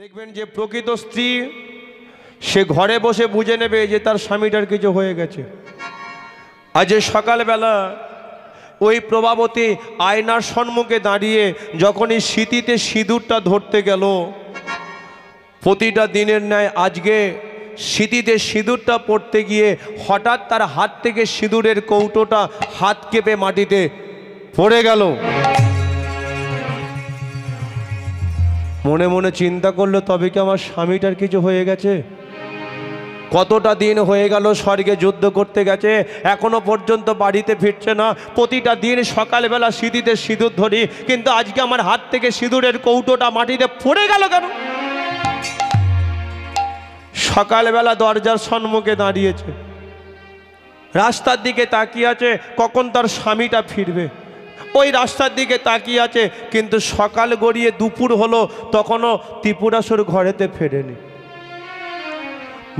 দেখবেন যে প্রকৃত স্ত্রী সে ঘরে বসে বুঝে নেবে যে তার স্বামীটার কিছু হয়ে গেছে। আজ সকালবেলা ওই প্রভাবতী আয়নার সম্মুখে দাঁড়িয়ে যখনই স্মৃতিতে সিঁদুরটা ধরতে গেল, প্রতিটা দিনের ন্যায় আজকে স্মৃতিতে সিঁদুরটা পড়তে গিয়ে হঠাৎ তার হাত থেকে সিঁদুরের কৌটোটা হাত কেঁপে মাটিতে পড়ে গেল। মনে মনে চিন্তা করলো, তবে কি আমার স্বামীটার কিছু হয়ে গেছে? কতটা দিন হয়ে গেল স্বর্গে যুদ্ধ করতে গেছে, এখনো পর্যন্ত বাড়িতে ফিরছে না। প্রতিটা দিন সকালবেলা স্মৃতিতে সিঁদুর ধরি, কিন্তু আজকে আমার হাত থেকে সিঁদুরের কৌটোটা মাটিতে পড়ে গেল কেন? সকালবেলা দরজার সম্মুখে দাঁড়িয়েছে, রাস্তার দিকে তাকিয়ে আছে কখন তার স্বামীটা ফিরবে। ওই রাস্তার দিকে তাকিয়ে আছে, কিন্তু সকাল গড়িয়ে দুপুর হলো, তখনও ত্রিপুরাসুর ঘরেতে ফেরেনি।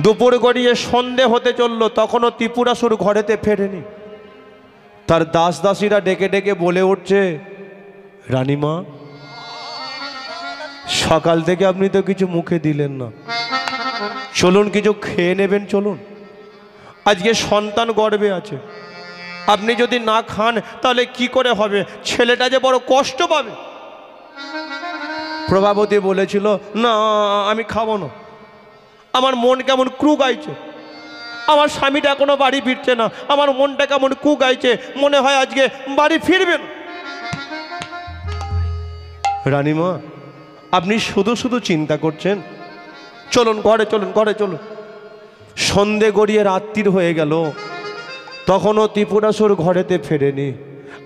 দুপুর গড়িয়ে সন্ধে হতে চললো, তখনও ত্রিপুরাসুর ঘরেতে ফেরেনি। তার দাস দাসীরা ডেকে ডেকে বলে উঠছে, রানীমা, সকাল থেকে আপনি তো কিছু মুখে দিলেন না, চলুন কিছু খেয়ে নেবেন, চলুন। আজকে সন্তান গর্ভে আছে, আপনি যদি না খান তাহলে কি করে হবে? ছেলেটা যে বড় কষ্ট পাবে। প্রভাবতী বলেছিল, না আমি খাবো না, আমার মন কেমন ক্রু গাইছে, আমার স্বামীটা এখনো বাড়ি ফিরছে না, আমার মনটা কেমন ক্রু গাইছে, মনে হয় আজকে বাড়ি ফিরবে না। রানীমা, আপনি শুধু শুধু চিন্তা করছেন, চলুন ঘরে চলুন, ঘরে চলুন। সন্ধে গড়িয়ে রাত্রির হয়ে গেল, তখনও ত্রিপুরাসুর ঘরেতে ফেরেনি।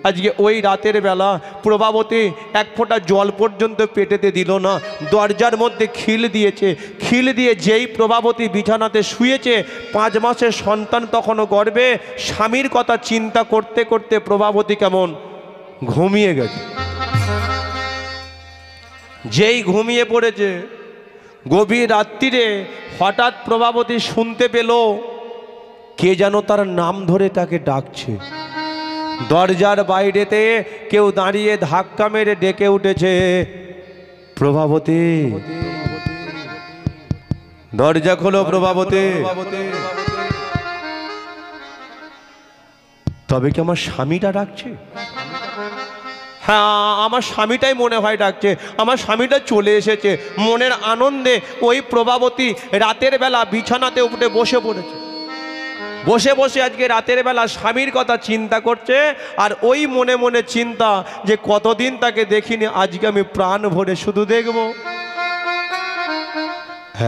আজকে ওই রাতের বেলা প্রভাবতী এক ফোঁটা জল পর্যন্ত পেটেতে দিল না, দরজার মধ্যে খিল দিয়েছে। খিল দিয়ে যেই প্রভাবতী বিছানাতে শুয়েছে, 5 মাসের সন্তান তখনও গর্ভে, স্বামীর কথা চিন্তা করতে করতে প্রভাবতী কেমন ঘুমিয়ে গেছে। যেই ঘুমিয়ে পড়েছে, গভীর রাত্রিরে হঠাৎ প্রভাবতী শুনতে পেল কে যেন তার নাম ধরে তাকে ডাকছে। দরজার বাইরেতে কেউ দাঁড়িয়ে ধাক্কা মেরে ডেকে উঠেছে, প্রভাবতী, দরজা খোলো প্রভাবতী। তবে কি আমার স্বামীটা ডাকছে? হ্যাঁ, আমার স্বামীটাই মনে হয় ডাকছে, আমার স্বামীটা চলে এসেছে। মনের আনন্দে ওই প্রভাবতী রাতের বেলা বিছানাতে উঠে বসে পড়েছে। বসে বসে আজকে রাতের বেলা স্বামীর কথা চিন্তা করছে, আর ওই মনে মনে চিন্তা যে কতদিন তাকে দেখিনি, আজকে আমি প্রাণ ভরে শুধু দেখব।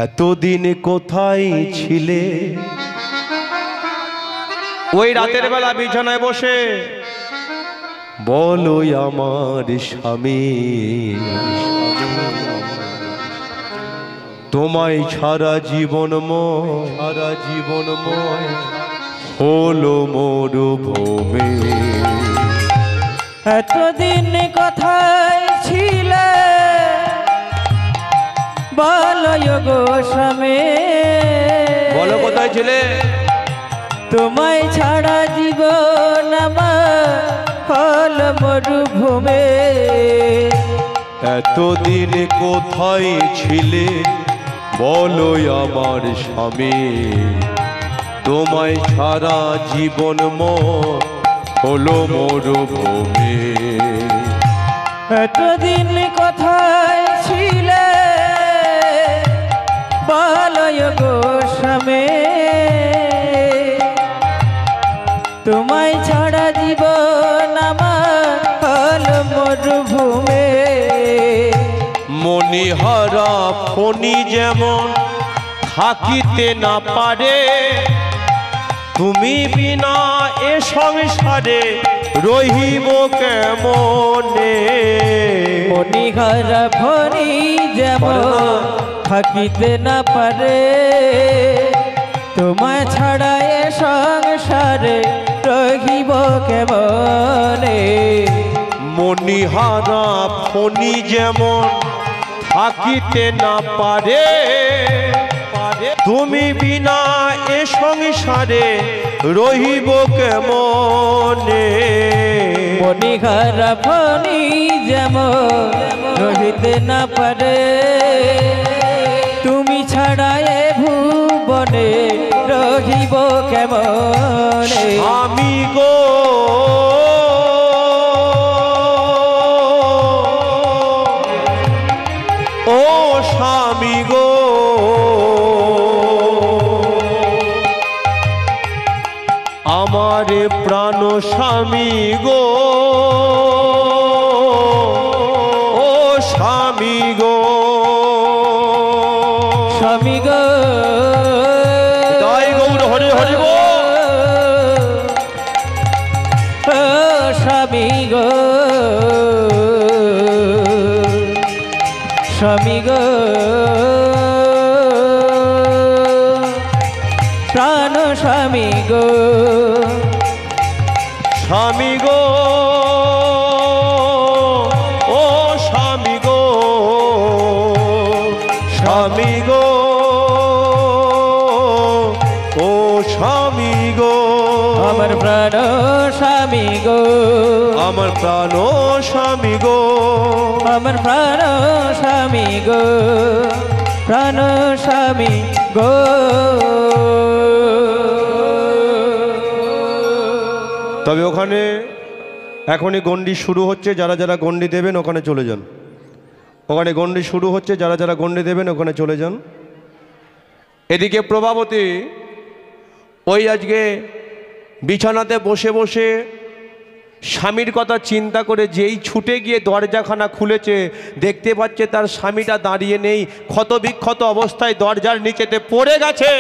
এতদিন কোথায় ছিলে? ওই রাতের বেলা বিছানায় বসে বলো আমার স্বামী, তোমায় ছাড়া জীবনময়, সারা জীবনময় হলো মরুভূমি। এতদিন কোথায় ছিলে বলো গো স্বামী, বলো কোথায় ছিলে? তোমায় ছাড়া জীবন আমার হলো মরুভূমি। এতদিন কোথায় ছিলে বলো আমার স্বামী, তোমায় ছাড়া জীবনময় হলো মরুভূমি। এতদিন কোথায় ছিলে বলো গো স্বামী, তোমায় ছাড়া জীবন আমার হলো মরুভূমি। মণিহারা ফণি যেমন থাকিতে না পারে, তুমি বিনা এ সংসারে রহিব কেমনে। মণিহারা ফণি যেমন থাকিতে না পারে, তোমায় ছাড়া এ সংসারে রহিব কেমনে। মণিহারা ফণি যেমন থাকিতে না পারে, তুমি বিনা এ সংসারে রহিব কেমনে। মণিহারা ফণি যেমন রহিতে না পারে, ছাড়া এ ভুবনে রহিব কেমনে আমি গো ও স্বামী গো আমার প্রাণ স্বামী গো ও স্বামী গো স্বামী গো জয় গৌর হরি হরি গো ও স্বামী গো স্বামী গো প্রাণ স্বামী গো স্বামী গো ও স্বামী গো স্বামী গো ও স্বামী গো আমার প্রাণ স্বামী গো আমার প্রাণ স্বামী গো আমার প্রাণ স্বামী গো প্রাণ স্বামী গো তবে ওখানে এখনই গণ্ডি শুরু হচ্ছে, যারা যারা গণ্ডি দেবেন ওখানে চলে যান। ওখানে গণ্ডি শুরু হচ্ছে, যারা যারা গণ্ডি দেবেন ওখানে চলে যান। এদিকে প্রভাবতী ওই আজকে বিছানাতে বসে বসে স্বামীর কথা চিন্তা করে যেই ছুটে গিয়ে দরজাখানা খুলেছে, দেখতে পাচ্ছে তার স্বামীটা দাঁড়িয়ে নেই, ক্ষত বিক্ষত অবস্থায় দরজার নিচেতে পড়ে গেছে।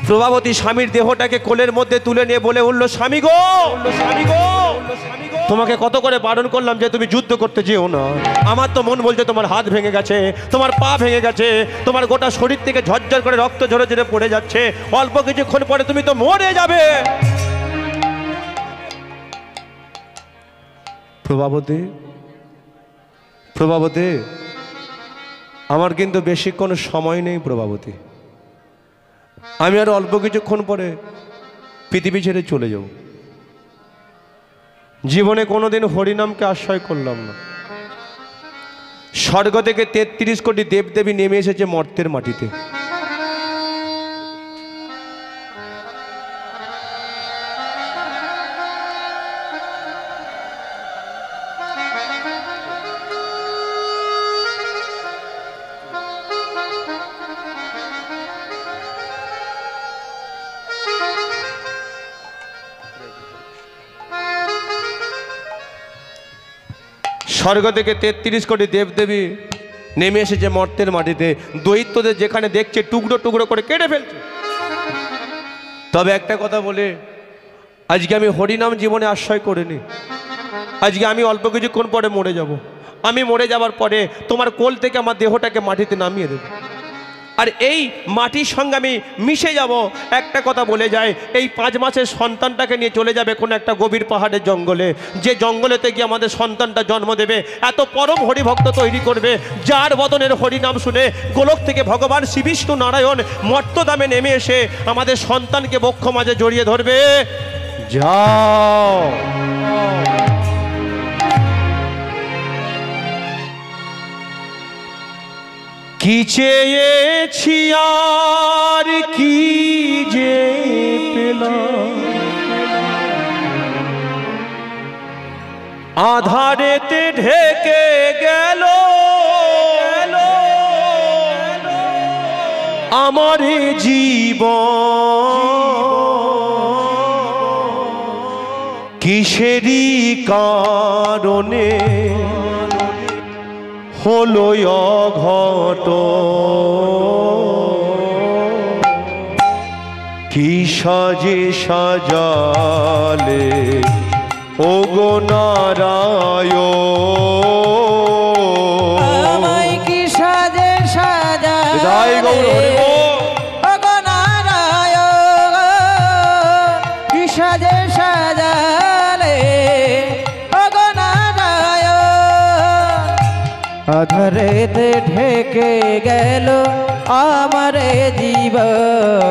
প্রভাবতী স্বামীর দেহটাকে কোলের মধ্যে তুলে নিয়ে বলে উঠল, স্বামী গো, স্বামী গো, তোমাকে কত করে বারণ করলাম যে তুমি যুদ্ধ করতে যেও না। আমার তো মন বলছে তোমার হাত ভেঙে গেছে, তোমার পা ভেঙে গেছে, তোমার গোটা শরীর থেকে ঝরঝর করে রক্ত ঝরে ঝরে পড়ে যাচ্ছে, অল্প কিছুক্ষণ পরে তুমি তো মরে যাবে। প্রভাবতী, প্রভাবতী, আমার কিন্তু বেশিক্ষণ সময় নেই প্রভাবতী, আমি আর অল্প কিছুক্ষণ পরে পৃথিবী ছেড়ে চলে যাব। জীবনে কোনোদিন হরিনামকে আশ্রয় করলাম না। স্বর্গ থেকে ৩৩ কোটি দেবদেবী নেমে এসেছে মর্তের মাটিতে। স্বর্গ থেকে ৩৩ কোটি দেবদেবী নেমে এসেছে মর্তের মাটিতে, দৈত্যদের যেখানে দেখছে টুকরো টুকরো করে কেটে ফেলছে। তবে একটা কথা বলে, আজকে আমি হরিনাম জীবনে আশ্রয় করিনি। আজকে আমি অল্প কিছুক্ষণ পরে মরে যাব। আমি মরে যাবার পরে তোমার কোল থেকে আমার দেহটাকে মাটিতে নামিয়ে দেবে, আর এই মাটির সঙ্গে আমি মিশে যাব। একটা কথা বলে যায়, এই 5 মাসের সন্তানটাকে নিয়ে চলে যাবে কোনো একটা গভীর পাহাড়ের জঙ্গলে, যে জঙ্গলেতে গিয়ে আমাদের সন্তানটা জন্ম দেবে। এত পরম হরিভক্ত তৈরি করবে, যার বদনের হরিনাম শুনে গোলক থেকে ভগবান শ্রী বিষ্ণু নারায়ণ মর্তধামে নেমে এসে আমাদের সন্তানকে বক্ষ মাঝে জড়িয়ে ধরবে। যাও, কি চেয়েছি আর কি যে পেলাম, আধারেতে ঢেকে গেল আমার জীবন, কিসেরই কারণে হলো অঘটন, কি সাজে সাজালে ওগো নারায়ণ, আমায় কি সাজে জয় গৌর হরি সাজালে বল। ওগো নারায়ণ, কি সাজে সাজালে ওগো নারায়ণ, আধারেতে ঢেকে গেল আমার জীবন,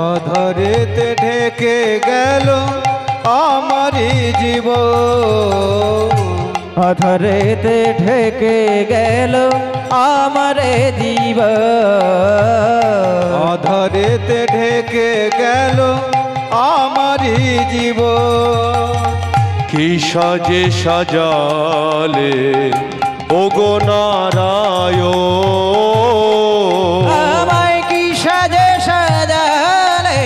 আধারেতে ঢেকে গেল আমার জীবন, অধরেতে ঢেকে গেল আমারে জীবন, অধরেতে ঢেকে গেল আমারি জীবন। কি সাজে সাজালে ওগো নারায়ণ, আমায় কি সাজে সাজালে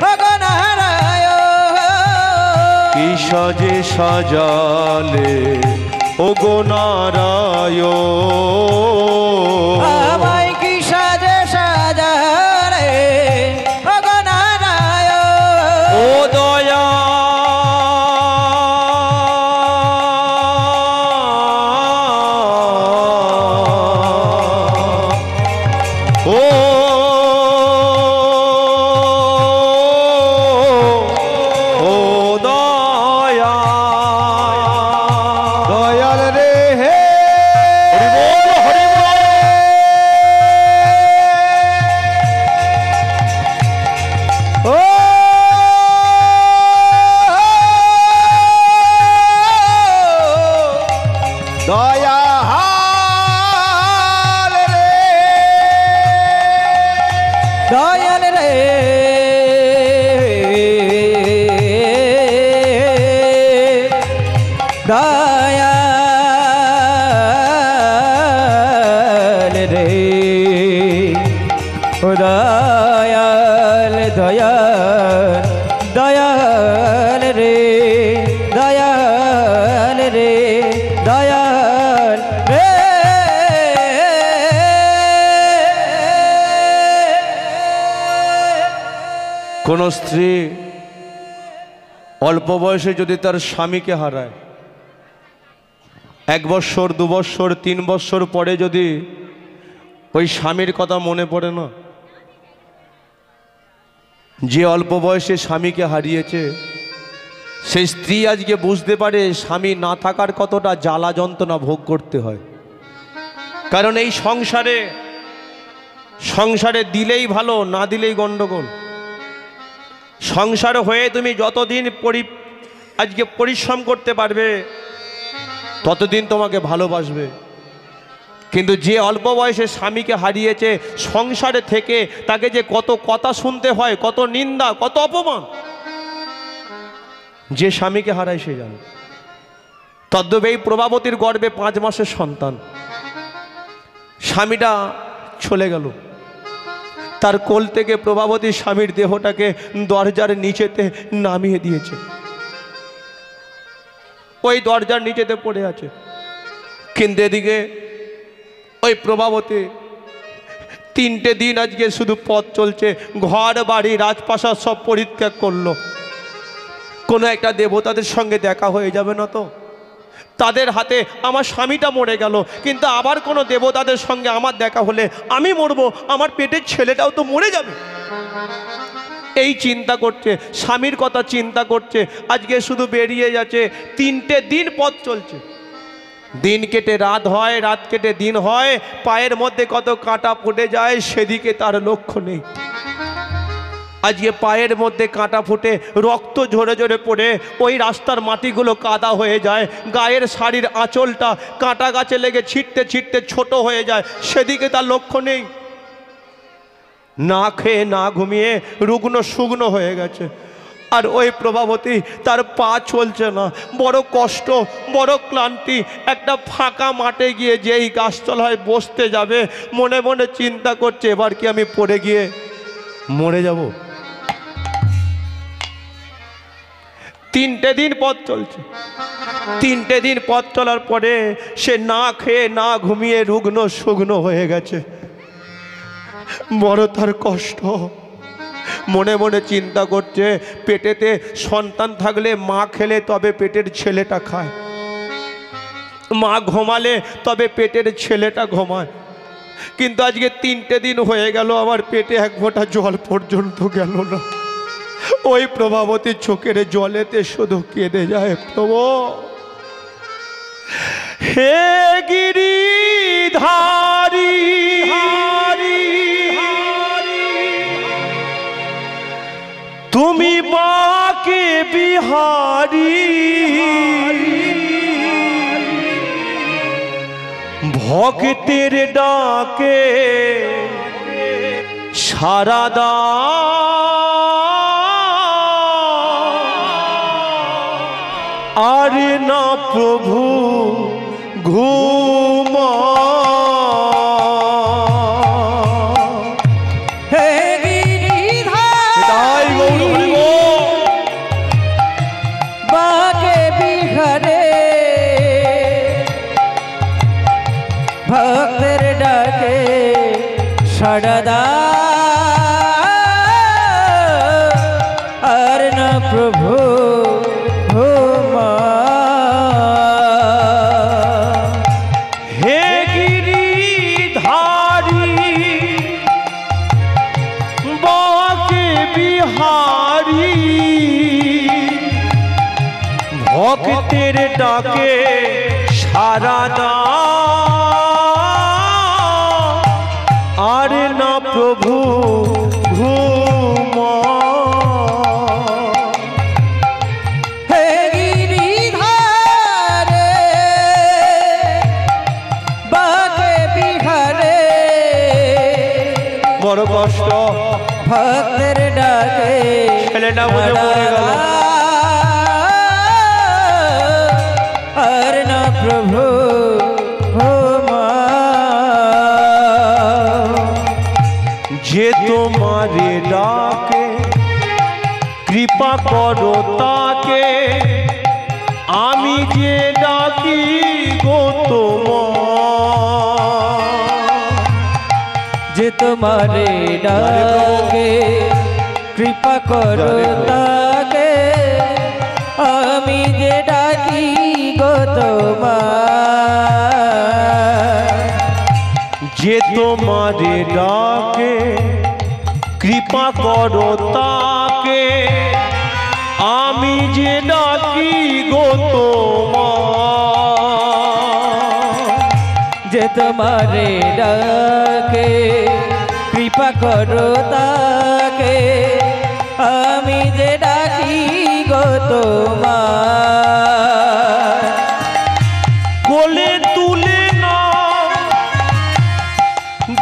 ওগো নারায়ণ, কি সাজে সাজালে ওগো নারায়ণ, আমায় কি সাজে সাজালে ওগো নারায়ণ। ও দয়া ও ও দয়া দয়াল রে হে, হরি বল, ও দয়াল রে, দয়াল রে দয়াল রে, ও দয়াল দয়াল দয়াল রে, দয়াল রে, দয়াল রে। কোন স্ত্রী অল্প বয়সে যদি তার স্বামীকে হারায়, 1 বৎসর 2 বৎসর 3 বৎসর পরে যদি ওই স্বামীর কথা মনে পড়ে না, যে অল্প বয়সে স্বামীকে হারিয়েছে সেই স্ত্রী আজকে বুঝতে পারে স্বামী না থাকার কতটা জ্বালা যন্ত্রণা ভোগ করতে হয়। কারণ এই সংসারে দিলেই ভালো, না দিলেই গন্ডগোল। সংসার হয়ে তুমি যতদিন আজকে পরিশ্রম করতে পারবে ততদিন তোমাকে ভালোবাসবে। কিন্তু যে অল্প বয়সে স্বামীকে হারিয়েছে, সংসারে থেকে তাকে যে কত কথা শুনতে হয়, কত নিন্দা, কত অপমান, যে স্বামীকে হারায় সে জানে। তদ্রূপ এই প্রভাবতীর গর্ভে 5 মাসের সন্তান, স্বামীটা চলে গেল, তার কোল থেকে প্রভাবতী স্বামীর দেহটাকে দরজার নিচেতে নামিয়ে দিয়েছে, ওই দরজার নিচেতে পড়ে আছে। কিন্তু এদিকে ওই প্রভাবতী 3টে দিন আজকে শুধু পথ চলছে, ঘর বাড়ি রাজপ্রাসাদ সব পরিত্যাগ করলো। কোনো একটা দেবতাদের সঙ্গে দেখা হয়ে যাবে না তো? তাদের হাতে আমার স্বামীটা মরে গেল, কিন্তু আবার কোনো দেবতাদের সঙ্গে আমার দেখা হলে আমি মরবো, আমার পেটের ছেলেটাও তো মরে যাবে। এই চিন্তা করছে, স্বামীর কথা চিন্তা করছে, আজকে শুধু বেরিয়ে যাচ্ছে। 3টে দিন পথ চলছে, দিন কেটে রাত হয়, রাত কেটে দিন হয়, পায়ের মধ্যে কত কাঁটা ফুটে যায় সেদিকে তার লক্ষ্য নেই। আজকে পায়ের মধ্যে কাঁটা ফুটে রক্ত ঝরে ঝরে পড়ে ওই রাস্তার মাটিগুলো কাদা হয়ে যায়, গায়ের শাড়ির আঁচলটা কাঁটা গাছে লেগে ছিটতে ছিটতে ছোট হয়ে যায়, সেদিকে তার লক্ষ্য নেই। না খেয়ে না ঘুমিয়ে রুগ্ন শুগ্ন হয়ে গেছে। আর ওই প্রভাবতী, তার পা চলছে না, বড় কষ্ট, বড় ক্লান্তি। একটা ফাঁকা মাঠে গিয়ে যেই গাছতলায় বসতে যাবে, মনে মনে চিন্তা করছে এবার কি আমি পড়ে গিয়ে মরে যাব। 3টে দিন পথ চলছে, 3টে দিন পথ চলার পরে সে না খেয়ে না ঘুমিয়ে রুগ্ন শুগ্ন হয়ে গেছে, বড় তার কষ্ট। মনে মনে চিন্তা করছে পেটেতে সন্তান থাকলে মা খেলে তবে পেটের ছেলেটা খায়, মা ঘুমালে তবে পেটের ছেলেটা ঘুমায়। কিন্তু আজকে 3টে দিন হয়ে গেল, আমার পেটে 1 ফোঁটা জল পর্যন্ত গেল না। ওই প্রভাবতীর চোখের জলেতে শুধু কেঁদে যায়, প্রভু হে গিরিধারী, তুমি বাঁকে বিহারী, ভক্তের ডাকে সারা দাও আরে না প্রভু ঘুমা হে গিরিধার তাই গৌর হরি গো বাকে বিহারে ভক্তের ডাকে সাড়া দাও আর না প্রভু হে গিরিধারী বাকে বিহারী ভক্তের ডাকে সারা দাও আর না প্রভু ঘুমা হে গিরিধারে বাকে বিহারে বড় কষ্ট ভক্তের ডাকে ছেলেটা বুঝে পড়ে গেল আর না প্রভু যে তোমারে ডাকে কৃপা করো তাকে আমি যে ডাকি গো যে তোমারে ডাকে কৃপা করো তাকে আমি যে ডাকি গো তোমার যে তোমারে ডাকে কৃপা করো তাকে আমি যে ডাকি গো যে তোমারে ডাকে কৃপা করো তাকে আমি যে ডাকি গো তোমার কোলে তুলে না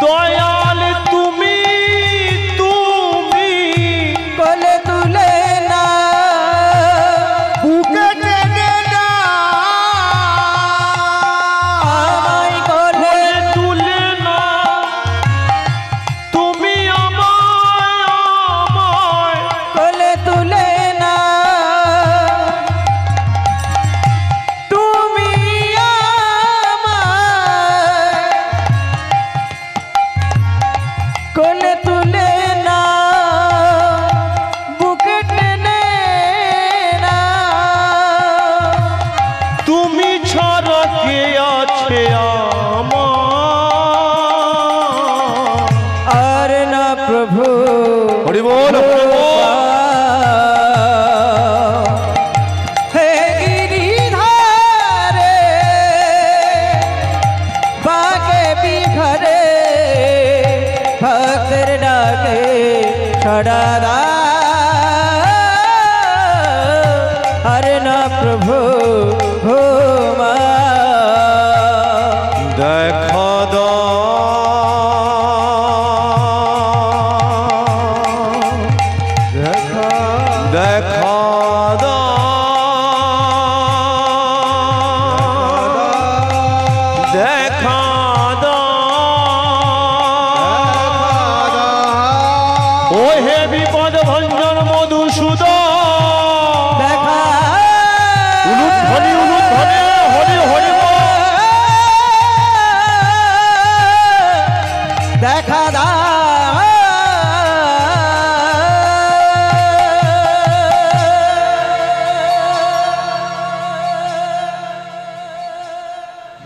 দয়াল তুমি তুমি কোলে তুলে না বুকে টেনে না আমায় কোলে তুলে না তুমি আমায় আমায় কোলে তুলে না তুমি আমায় কোলে তুলে না বুকে টেনে না তুমি ছাড়া কে আছে আমার আর না প্রভু হরি বল হরি বল হে গিরিধারে বাকে বিহারে ভক্তের ডাকে সাড়া দাও আর না প্রভু দেখা দাও দেখা দাও দেখা দাও ও হে বিপদ ভঞ্জন মধুসূদন দেখা উলুধ্বনি উলুধ্বনি হরি হরি বল দেখা দাও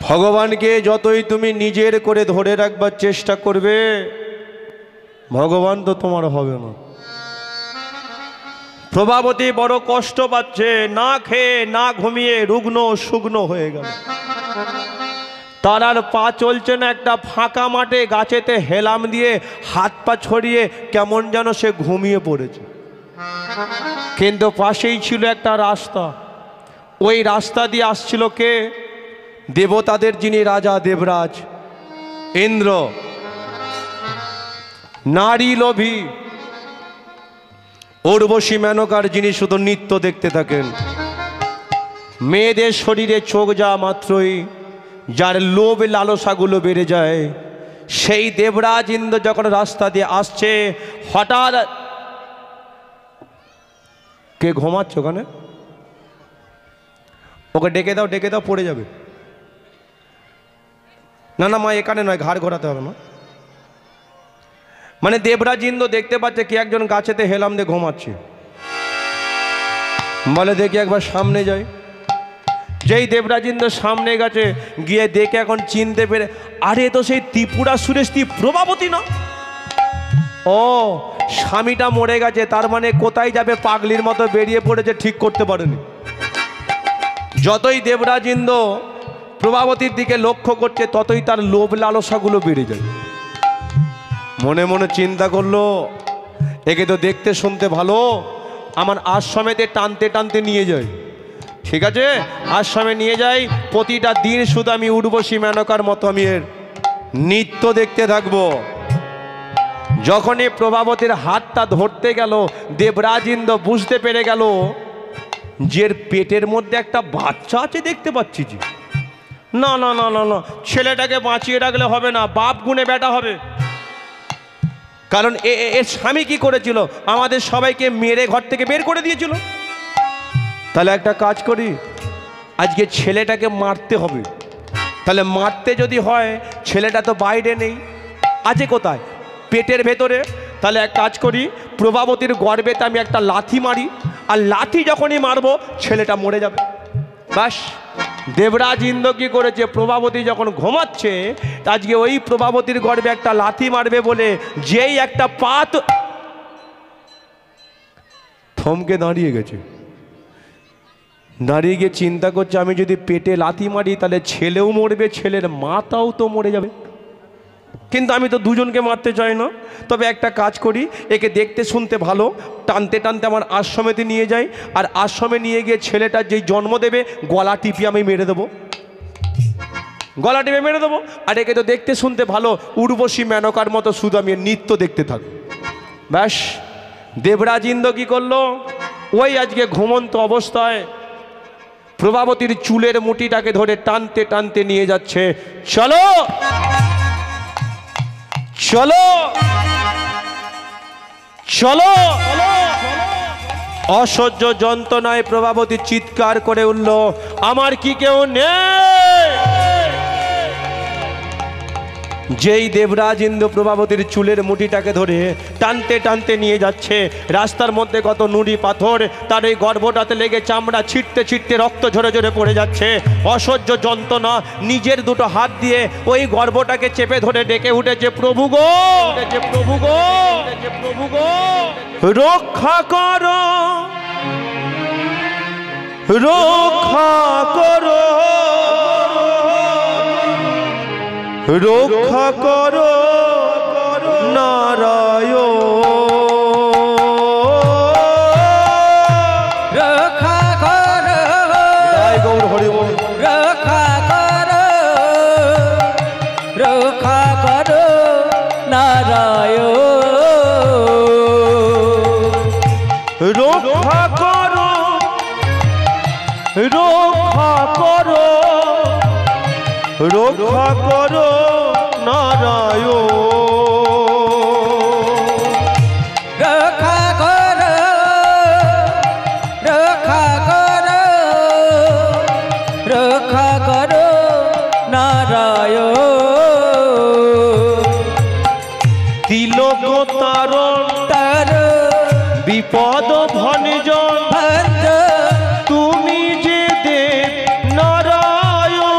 ভগবানকে যতই তুমি নিজের করে ধরে রাখবার চেষ্টা করবে ভগবান তো তোমার হবে না। প্রভাবতী বড় কষ্ট পাচ্ছে, না খেয়ে না ঘুমিয়ে রুগ্ন শুকনো হয়ে গেল। তার আর পা চলছে না, একটা ফাঁকা মাঠে গাছেতে হেলাম দিয়ে হাত পা ছড়িয়ে কেমন যেন সে ঘুমিয়ে পড়েছে। কিন্তু পাশেই ছিল একটা রাস্তা, ওই রাস্তা দিয়ে আসছিল কে? দেবতাদের যিনি রাজা দেবরাজ ইন্দ্র, নারী লোভী উর্বশী মেনকার যিনি শুধু নৃত্য দেখতে থাকেন, মেয়েদের শরীরে চোখ যাওয়া মাত্রই যার লোভ লালসাগুলো বেড়ে যায়, সেই দেবরাজ ইন্দ্র যখন রাস্তা দিয়ে আসছে, হঠাৎ কে ঘুমাচ্ছে ওখানে? ওকে ডেকে দাও, ডেকে দাও, পড়ে যাবে। না না মা, এখানে নয়, ঘাড় ঘোরাতে হবে না। মানে দেবরাজ ইন্দ্র দেখতে পাচ্ছে কি একজন গাছেতে হেলাম দিয়ে ঘুমাচ্ছে, বলে দেখি একবার সামনে যাই। যেই দেবরাজ ইন্দ্র সামনে গেছে, গিয়ে দেখে এখন চিনতে পেরে, আরে তো সেই ত্রিপুরা সুরেশ প্রভাবতী না? ও, স্বামীটা মরে গেছে, তার মানে কোথায় যাবে পাগলির মতো বেরিয়ে পড়েছে, ঠিক করতে পারেনি। যতই দেবরাজ ইন্দ্র প্রভাবতীর দিকে লক্ষ্য করছে, ততই তার লোভ লালসাগুলো বেড়ে যায়। মনে মনে চিন্তা করলো, একে তো দেখতে শুনতে ভালো, আমার আশ্রমেতে টানতে টানতে নিয়ে যায়। ঠিক আছে, আশ্রমে নিয়ে যাই, প্রতিটা দিন শুধু আমি উর্বশী মেনকার মতো আমি এর নৃত্য দেখতে থাকবো। যখনই প্রভাবতীর হাতটা ধরতে গেল, দেবরাজ ইন্দ্র বুঝতে পেরে গেল যে এর পেটের মধ্যে একটা বাচ্চা আছে দেখতে পাচ্ছি। যে না না না না না, ছেলেটাকে বাঁচিয়ে রাখলে হবে না, বাপ গুণে বেটা হবে। কারণ এর স্বামী কি করেছিল? আমাদের সবাইকে মেরে ঘর থেকে বের করে দিয়েছিল। তাহলে একটা কাজ করি, আজকে ছেলেটাকে মারতে হবে। তাহলে মারতে যদি হয়, ছেলেটা তো বাইরে নেই, আছে কোথায়? পেটের ভেতরে। তাহলে এক কাজ করি, প্রভাবতীর গর্ভেতে আমি একটা লাথি মারি, আর লাথি যখনই মারবো ছেলেটা মরে যাবে। বাস, দেবরাজ ইন্দ্র কি করেছে, প্রভাবতী যখন ঘুমাচ্ছে, আজকে ওই প্রভাবতীর গর্ভে একটা লাথি মারবে বলে যেই একটা পাত থমকে দাঁড়িয়ে গেছে। দাঁড়িয়ে গিয়ে চিন্তা করছে, আমি যদি পেটে লাথি মারি তাহলে ছেলেও মরবে, ছেলের মাটাও তো মরে যাবে। কিন্তু আমি তো দুজনকে মারতে চাই না। তবে একটা কাজ করি, একে দেখতে শুনতে ভালো, টানতে টানতে আমার আশ্রমেতে নিয়ে যাই, আর আশ্রমে নিয়ে গিয়ে ছেলেটার যেই জন্ম দেবে, গলা টিপি আমি মেরে দেবো, গলা টিপে মেরে দেবো। আর একে তো দেখতে শুনতে ভালো, উর্বশী মেনকার মতো শুধু আমি নৃত্য দেখতে থাকবো। ব্যাস, দেবরাজ ইন্দ্র কি করলো, ওই আজকে ঘুমন্ত অবস্থায় প্রভাবতীর চুলের মুঠিটাকে ধরে টানতে টানতে নিয়ে যাচ্ছে। চলো চলো চলো। অসহ্য যন্ত্রণায় প্রভাবতী চিৎকার করে উঠল, আমার কি কেউ নেই? যেই দেবরাজ ইন্দ্র প্রভাবতীর চুলের মুঠিটাকে ধরে টানতে টানতে নিয়ে যাচ্ছে, রাস্তার মধ্যে কত নুড়ি পাথর, তার ওই গর্ভটাতে লেগে চামড়া ছিটতে ছিটতে রক্ত ঝরে ঝরে পড়ে যাচ্ছে। অসহ্য যন্ত্রণা, নিজের দুটো হাত দিয়ে ওই গর্ভটাকে চেপে ধরে ডেকে উঠেছে, প্রভু গো, প্রভু গো, প্রভু গো, রক্ষা করো, রক্ষা করো, রক্ষা করো নারায়ণ, রক্ষা করো, জয় গৌর হরি বল, রক্ষা করো, রক্ষা করো নারায়ণ, রক্ষা করো, রক্ষা করো, রক্ষা করো নারায়ণ, রক্ষা করো, রক্ষা করো, রক্ষা করো নারায়ণ, তিলক তারণ তার বিপদ ভঞ্জন, ভঞ্জ তুমি যে দেব নারায়ণ,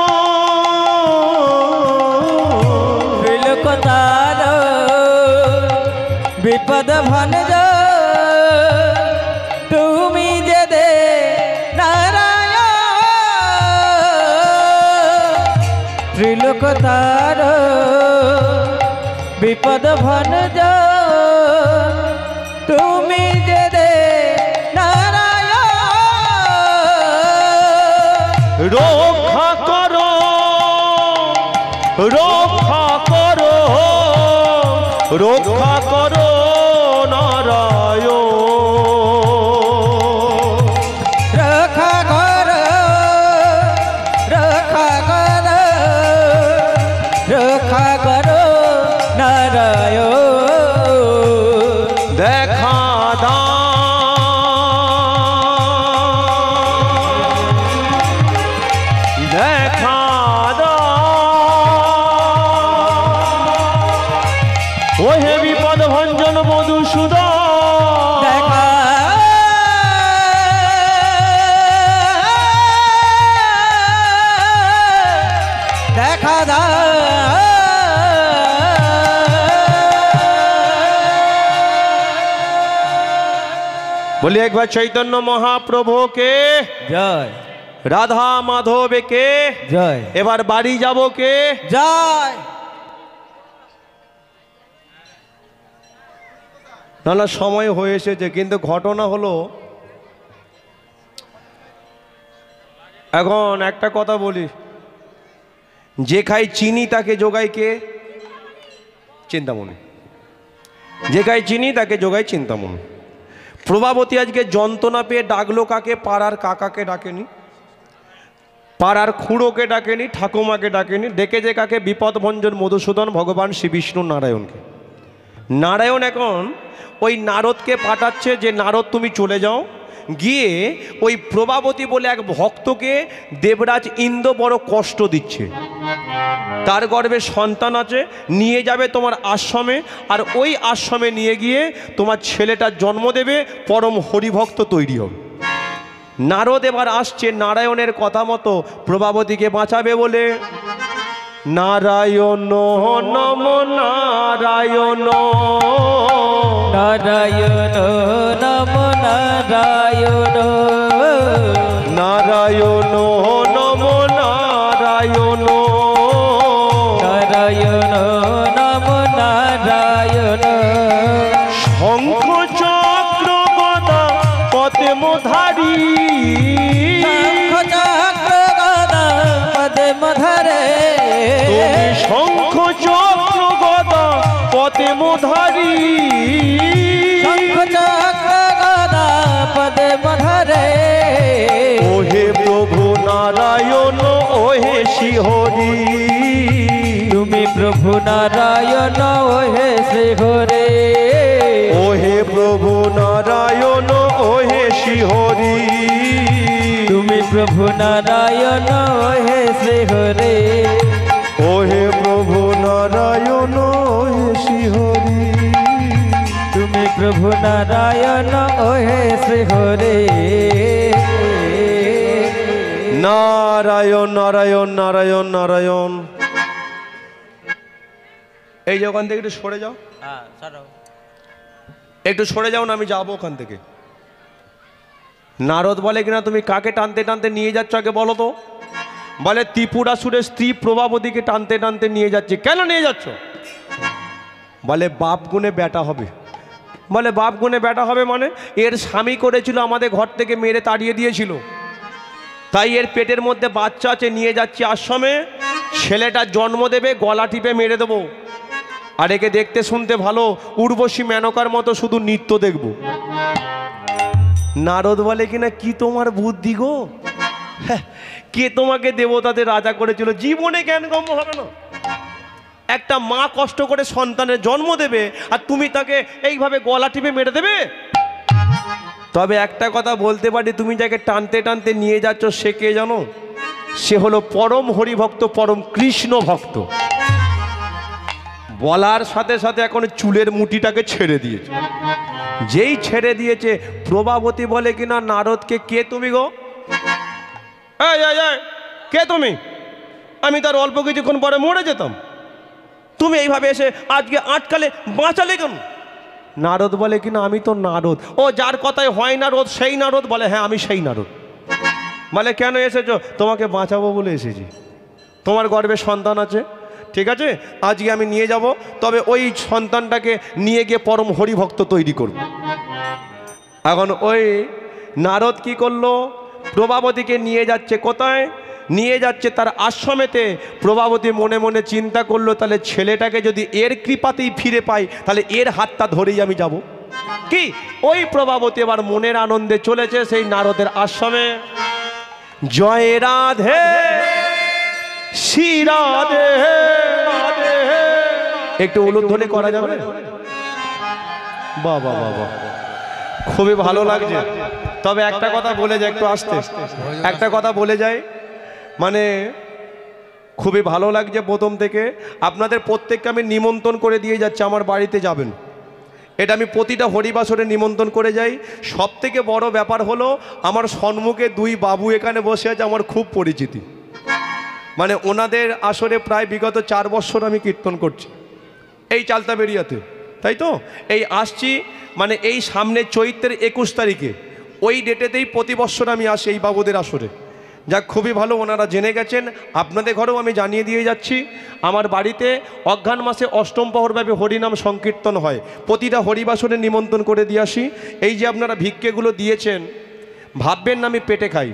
ত্রিলোকতার বিপদ ভঞ্জ, তুমি যে দে নারায়ণ, ত্রিলোকতার বিপদ ভঞ্জ, তুমি যে দে নারায়ণ, রক্ষা করো রক্ষা করো, রক্ষা করো নারায়ণ। রক্ষা কর, রক্ষা কর, রক্ষা কর নারায়ণ। দেখা দাও, দেখা দাও, ও হে বিপদ ভঞ্জন মধুসূদন। দেখা দেখা দা বলি একবার চৈতন্য মহাপ্রভুকে জয়, রাধা মাধবকে। জয়, এবার বাড়ি যাব কে? জয়। না না, সময় হয়ে এসেছে, কিন্তু ঘটনা হলো, এখন একটা কথা বলি, যে খাই চিনি তাকে যোগায় কে? চিন্তামণি। যে খাই চিনি তাকে যোগায় চিন্তামণি। প্রভাবতী আজকে যন্ত্রণা পেয়ে ডাকলো কাকে? পাড়ার কাকাকে ডাকেনি, পাড়ার খুঁড়োকে ডাকেনি, ঠাকুমাকে ডাকেনি, ডেকেছে কাকে? বিপদভঞ্জন মধুসূদন ভগবান শ্রী বিষ্ণু নারায়ণকে। নারায়ণ এখন ওই নারদকে পাঠাচ্ছে যে নারদ তুমি চলে যাও, গিয়ে ওই প্রভাবতী বলে এক ভক্তকে দেবরাজ ইন্দ্র বড় কষ্ট দিচ্ছে, তার গর্ভে সন্তান আছে, নিয়ে যাবে তোমার আশ্রমে, আর ওই আশ্রমে নিয়ে গিয়ে তোমার ছেলেটার জন্ম দেবে, পরম হরিভক্ত তৈরি হবে। নারদ এবার আসছে নারায়ণের কথা মতো প্রভাবতীকে বাঁচাবে বলে। নারায়ণ নম নারায়ণ, নারায়ণ নম নারায়ণ, নারায়ণ নম নারায়ণ, নারায়ণ নম নারায়ণ। শঙ্খ চক্র গদা পদ্মধারী, শঙ্খ চক্র গদা পদ্মধারে, তুমি শঙ্খ চক্র গদা পদ্মধারী, শঙ্খ চক্র গদা পদ্মধারে। ওহে প্রভু নারায়ণ, ওহে শ্রীহরি, তুমি প্রভু নারায়ণ, ওহে শ্রী হরে। ওহে প্রভু নারায়ণ, ওহে শ্রীহরি, তুমি প্রভু নারায়ণ, ওহে শ্রী হরে। ওহে প্রভু নারায়ণ, ওহে শ্রীহরি, তুমি প্রভু নারায়ণ, ওহে শ্রী হরে। নারায়ণ নারায়ণ নারায়ণ নারায়ণ। এই যে ওখান থেকে একটু সরে যাও, একটু সরে যাও না, আমি যাবো ওখান থেকে। নারদ বলে কিনা তুমি কাকে টানতে টানতে নিয়ে যাচ্ছ আগে বলো তো? বলে ত্রিপুরাসুরের স্ত্রী প্রভাবতীকে টানতে টানতে নিয়ে যাচ্ছে। কেন নিয়ে যাচ্ছ? বলে বাপ গুণে বেটা হবে। বলে বাপ গুণে বেটা হবে মানে? এর স্বামী করেছিল আমাদের ঘর থেকে মেরে তাড়িয়ে দিয়েছিল, তাই এর পেটের মধ্যে বাচ্চা আছে, নিয়ে যাচ্ছি আশ্রমে, ছেলেটা জন্ম দেবে, গলা টিপে মেরে দেবো, আর একে দেখতে শুনতে ভালো, উর্বশী মেনকার মতো শুধু নৃত্য দেখব। নারদ বলে কিনা কি তোমার বুদ্ধি গো, হ্যাঁ, কে তোমাকে দেবতাদের রাজা করেছিল? জীবনে জ্ঞানগম্য হবে না। একটা মা কষ্ট করে সন্তানের জন্ম দেবে, আর তুমি তাকে এইভাবে গলা টিপে মেরে দেবে? তবে একটা কথা বলতে পারি, তুমি যাকে টানতে টানতে নিয়ে যাচ্ছ সে কে জানো? সে হলো পরম হরিভক্ত, পরম কৃষ্ণ ভক্ত। বলার সাথে সাথে এখন চুলের মুঠিটাকে ছেড়ে দিয়েছে। যেই ছেড়ে দিয়েছে, প্রভাবতী বলে কিনা নারদকে, কে তুমি গো? এই এই এই, কে তুমি? আমি তার অল্প কিছুক্ষণ পরে মরে যেতাম, তুমি এইভাবে এসে আজকে আটকালে, বাঁচালে কেন? নারদ বলে কিনা আমি তো নারদ। ও যার কথায় হয় নারদ সেই নারদ? বলে হ্যাঁ আমি সেই নারদ। বলে কেন এসেছো? তোমাকে বাঁচাবো বলে এসেছি, তোমার গর্ভে সন্তান আছে, ঠিক আছে, আজকে আমি নিয়ে যাব, তবে ওই সন্তানটাকে নিয়ে গিয়ে পরম হরিভক্ত তৈরি করব। এখন ওই নারদ কি করলো? প্রভাবতীকে নিয়ে যাচ্ছে কোথায়? নিয়ে যাচ্ছে তার আশ্রমেতে। প্রভাবতী মনে মনে চিন্তা করলো, তাহলে ছেলেটাকে যদি এর কৃপাতেই ফিরে পাই, তাহলে এর হাতটা ধরেই আমি যাব। কি ওই প্রভাবতী এবার মনের আনন্দে চলেছে সেই নারদের আশ্রমে। জয় রাধে শ্রী রাধে। একটু উলুধ্বনি করা যাবে? বাবা বাবা, খুবই ভালো লাগছে। তবে একটা কথা বলে যায়, একটু আসতে একটা কথা বলে যায়, মানে খুবই ভালো লাগছে। প্রথম থেকে আপনাদের প্রত্যেককে আমি নিমন্ত্রণ করে দিয়ে যাচ্ছি আমার বাড়িতে যাবেন। এটা আমি প্রতিটা হরিবাসরে নিমন্ত্রণ করে যাই। সব থেকে বড় ব্যাপার হলো আমার সম্মুখে দুই বাবু এখানে বসে আছে, আমার খুব পরিচিতি। মানে ওনাদের আসরে প্রায় বিগত 4 বছর আমি কীর্তন করছি এই চালতাবেড়িয়াতে, তাই তো। এই আসছি মানে এই সামনে চৈত্রের 21 তারিখে, ওই ডেটেতেই প্রতি বছর আমি আসি এই বাবুদের আসরে। যাক, খুবই ভালো, ওনারা জেনে গেছেন। আপনাদের ঘরেও আমি জানিয়ে দিয়ে যাচ্ছি, আমার বাড়িতে অঘ্রাণ মাসে 8ম প্রহরব্যাপী হরিনাম সংকীর্তন হয়। প্রতিটা হরিবাসরে নিমন্ত্রণ করে দিয়ে আসি। এই যে আপনারা ভিক্ষেগুলো দিয়েছেন, ভাববেন না আমি পেটে খাই,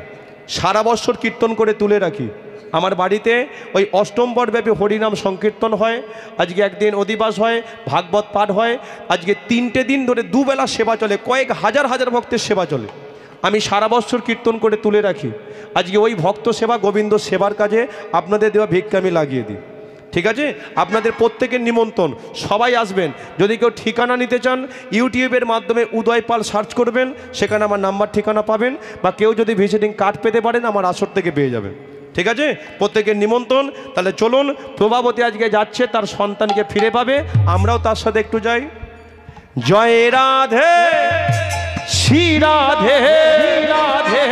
সারা বছর কীর্তন করে তুলে রাখি। আমার বাড়িতে ওই 8ম প্রহরব্যাপী হরিনাম সংকীর্তন হয়। আজকে একদিন অধিবাস হয়, ভাগবত পাঠ হয়। আজকে 3টে দিন ধরে দুবেলা সেবা চলে, কয়েক হাজার হাজার ভক্তের সেবা চলে। আমি সারা বছর কীর্তন করে তুলে রাখি। আজকে ওই ভক্ত সেবা, গোবিন্দ সেবার কাজে আপনাদের দেওয়া ভিক্ষা আমি লাগিয়ে দিই। ঠিক আছে, আপনাদের প্রত্যেকের নিমন্ত্রণ, সবাই আসবেন। যদি কেউ ঠিকানা নিতে চান, ইউটিউবের মাধ্যমে উদয় পাল সার্চ করবেন, সেখানে আমার নাম্বার ঠিকানা পাবেন। বা কেউ যদি ভিজিটিং কার্ড পেতে পারেন, আমার আসর থেকে পেয়ে যাবেন। ঠিক আছে, প্রত্যেকের নিমন্ত্রণ। তাহলে চলুন, প্রভাবতী আজকে যাচ্ছে, তার সন্তানকে ফিরে পাবে, আমরাও তার সাথে একটু যাই। জয় রাধে শ্রী রাধে রাধে,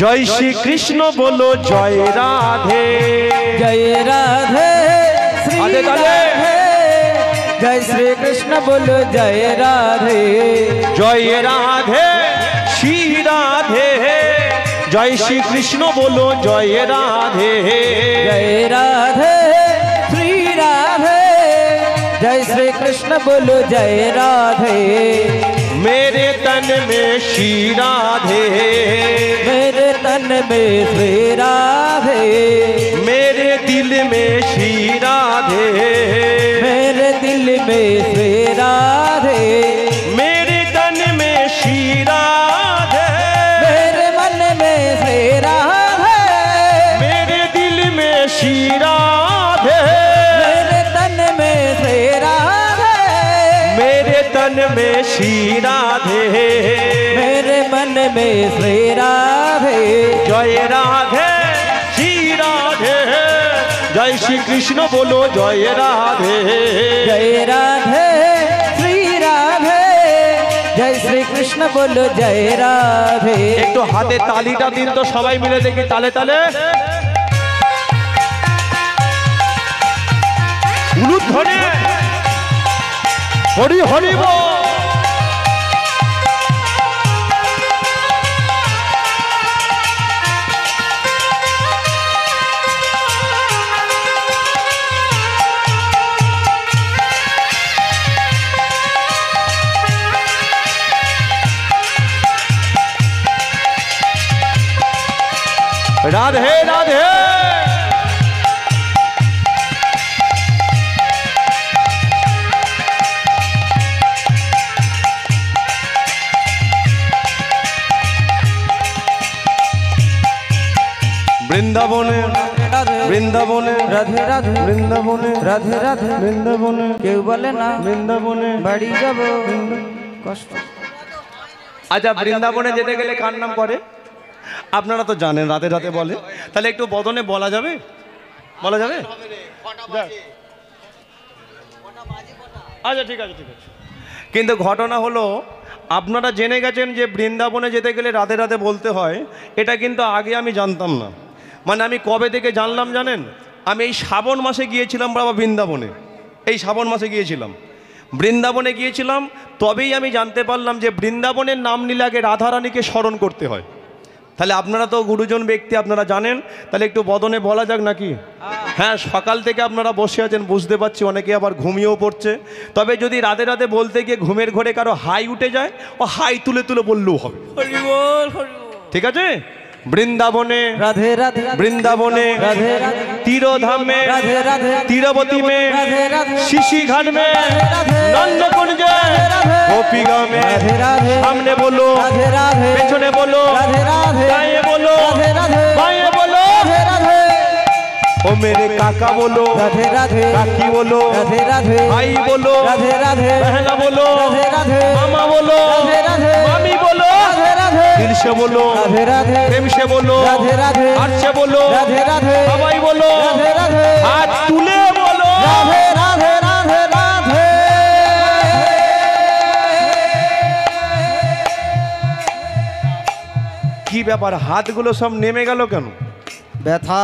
জয় শ্রী কৃষ্ণ বলো জয় রাধে। জয় রাধে শ্রী আধে তালে। রাধে, জয় শ্রী কৃষ্ণ বলো জয় রাধে। জয় রাধে শ্রী রাধে, জয় শ্রী কৃষ্ণ বলো জয় রাধে। জয় রাধে শ্রী রাধে, জয় শ্রী কৃষ্ণ বলো জয় রাধে। मेरे तन में श्री राधे, मेरे तन में श्री राधे, मेरे दिल में श्री राधे, मेरे दिल में श्री राधे, मेरे तन में श्री राधे, मेरे मन में श्री राधे, मेरे दिल में श्री राधे, मेरे तन में श्री राधे, मेरे तन में श्री राधे, मेरे मन में श्री राधे। जय राधे श्री राधे, जय श्री कृष्ण बोलो जय राधे। जय राधे श्री राधे, जय श्री कृष्ण बोलो जय राधे। একটু হাতে তালিটা দিন তো সবাই মিলে দেখি, তালে তালে উলুধ্বনি, হরি হরি বল। राधे राधे বৃন্দাবনে বৃন্দাবনে রাধে রাধে বৃন্দাবনে রাধে রাধে বৃন্দাবনে কেউ বলে না বৃন্দাবনে বাড়ি যাব কষ্ট। আচ্ছা, বৃন্দাবনে যেতে গেলে কার নাম করে আপনারা তো জানেন, রাতে রাতে বলে। তাহলে একটু বদনে বলা যাবে? বলা যাবে? আচ্ছা, ঠিক আছে ঠিক আছে। কিন্তু ঘটনা হলো, আপনারা জেনে গেছেন যে বৃন্দাবনে যেতে গেলে রাতে রাতে বলতে হয়। এটা কিন্তু আগে আমি জানতাম না। মানে আমি কবে থেকে জানলাম জানেন? আমি এই শ্রাবণ মাসে গিয়েছিলাম বাবা বৃন্দাবনে। এই শ্রাবণ মাসে গিয়েছিলাম, বৃন্দাবনে গিয়েছিলাম। তবেই আমি জানতে পারলাম যে বৃন্দাবনের নাম নিলে আগে রাধারানীকে স্মরণ করতে হয়। তাহলে আপনারা তো গুরুজন ব্যক্তি, আপনারা জানেন। তাহলে একটু বদনে বলা যাক নাকি? হ্যাঁ, সকাল থেকে আপনারা বসে আছেন, বুঝতে পারছি। অনেকে আবার ঘুমিয়েও পড়ছে। তবে যদি রাতে রাতে বলতে গিয়ে ঘুমের ঘরে কারো হাই উঠে যায়, ও হাই তুলে তুলে বললেও হবে। ঠিক আছে? বৃন্দাবনে राधे राधे বৃন্দাবনে राधे राधे तीरोधाम में राधे राधे तीरवती में राधे राधे शिशी घाट में राधे नंदकुंज राधे गोपीगा में राधे राधे सामने बोलो राधे राधे पेछने बोलो राधे राधे दाएं बोलो राधे राधे बाएं बोलो राधे राधे ओ मेरे काका बोलो राधे राधे काकी बोलो राधे राधे भाई बोलो राधे राधे बहना बोलो राधे राधे मामा बोलो राधे राधे मामी बोलो राधे राधे दिल से बोलो राधे राधे प्रेम से बोलो राधे राधे हाथ से बोलो राधे राधे हवाई बोलो राधे राधे हाथ तुले बोलो राधे राधे राधे राधे কি ব্যাপার হাতগুলো সব নেমে গেল কেন ব্যথা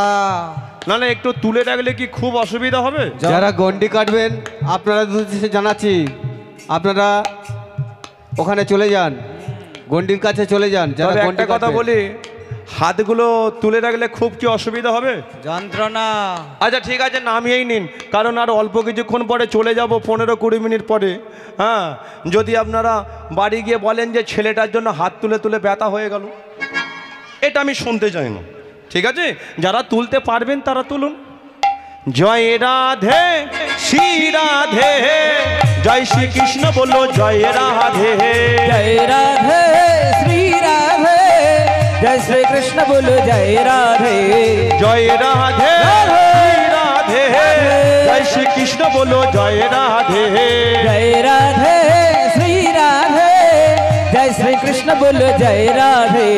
না না একটু তুলে রাখলে কি খুব অসুবিধা হবে যারা গন্ডি কাটবেন আপনারা উদ্দেশ্যে জানাচ্ছি, আপনারা ওখানে চলে যান, গন্ডির কাছে চলে যান। যারা তবে গন্ডি একটা কথা কাটবেন। বলি হাতগুলো তুলে রাখলে খুব কি অসুবিধা হবে যন্ত্রণা আচ্ছা ঠিক আছে নামিয়েই নিন, কারণ আর অল্প কিছুক্ষণ পরে চলে যাব 15-20 মিনিট পরে। হ্যাঁ যদি আপনারা বাড়ি গিয়ে বলেন যে ছেলেটার জন্য হাত তুলে তুলে ব্যথা হয়ে গেল, এটা আমি শুনতে চাই না। ঠিক আছে যারা তুলতে পারবেন তারা তুলুন। জয় রাধে শ্রী রাধে জয় শ্রীকৃষ্ণ বলো জয় রাধে जय राधे श्री राधे जय श्री कृष्ण बोलो जय राधे জয় রাধে শ্রী রাধে জয় শ্রীকৃষ্ণ বলো জয় রাধে जय राधे श्री राधे जय श्री कृष्ण बोलो जय राधे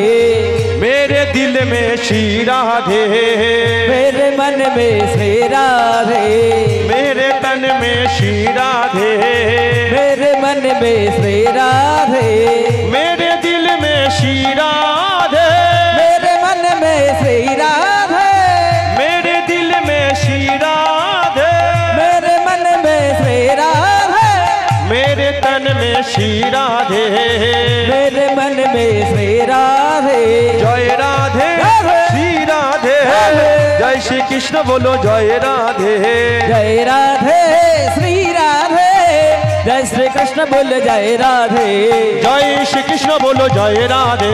मेरे दिल में श्री राधे मेरे मन में श्री राधे मेरे तन में श्री राधे मेरे मन में श्री राधे मेरे दिल में श्री राधे मेरे मन में श्री राधे मेरे दिल में श्री राधे मेरे मन में श्री राधे मेरे तन में श्री राधे मेरे मन में श्री राधे जय राधे श्री राधे जय श्री कृष्ण बोलो जय राधे जय राधे श्री राधे जय श्री कृष्ण बोल जय राधे जय श्री कृष्ण बोलो जय राधे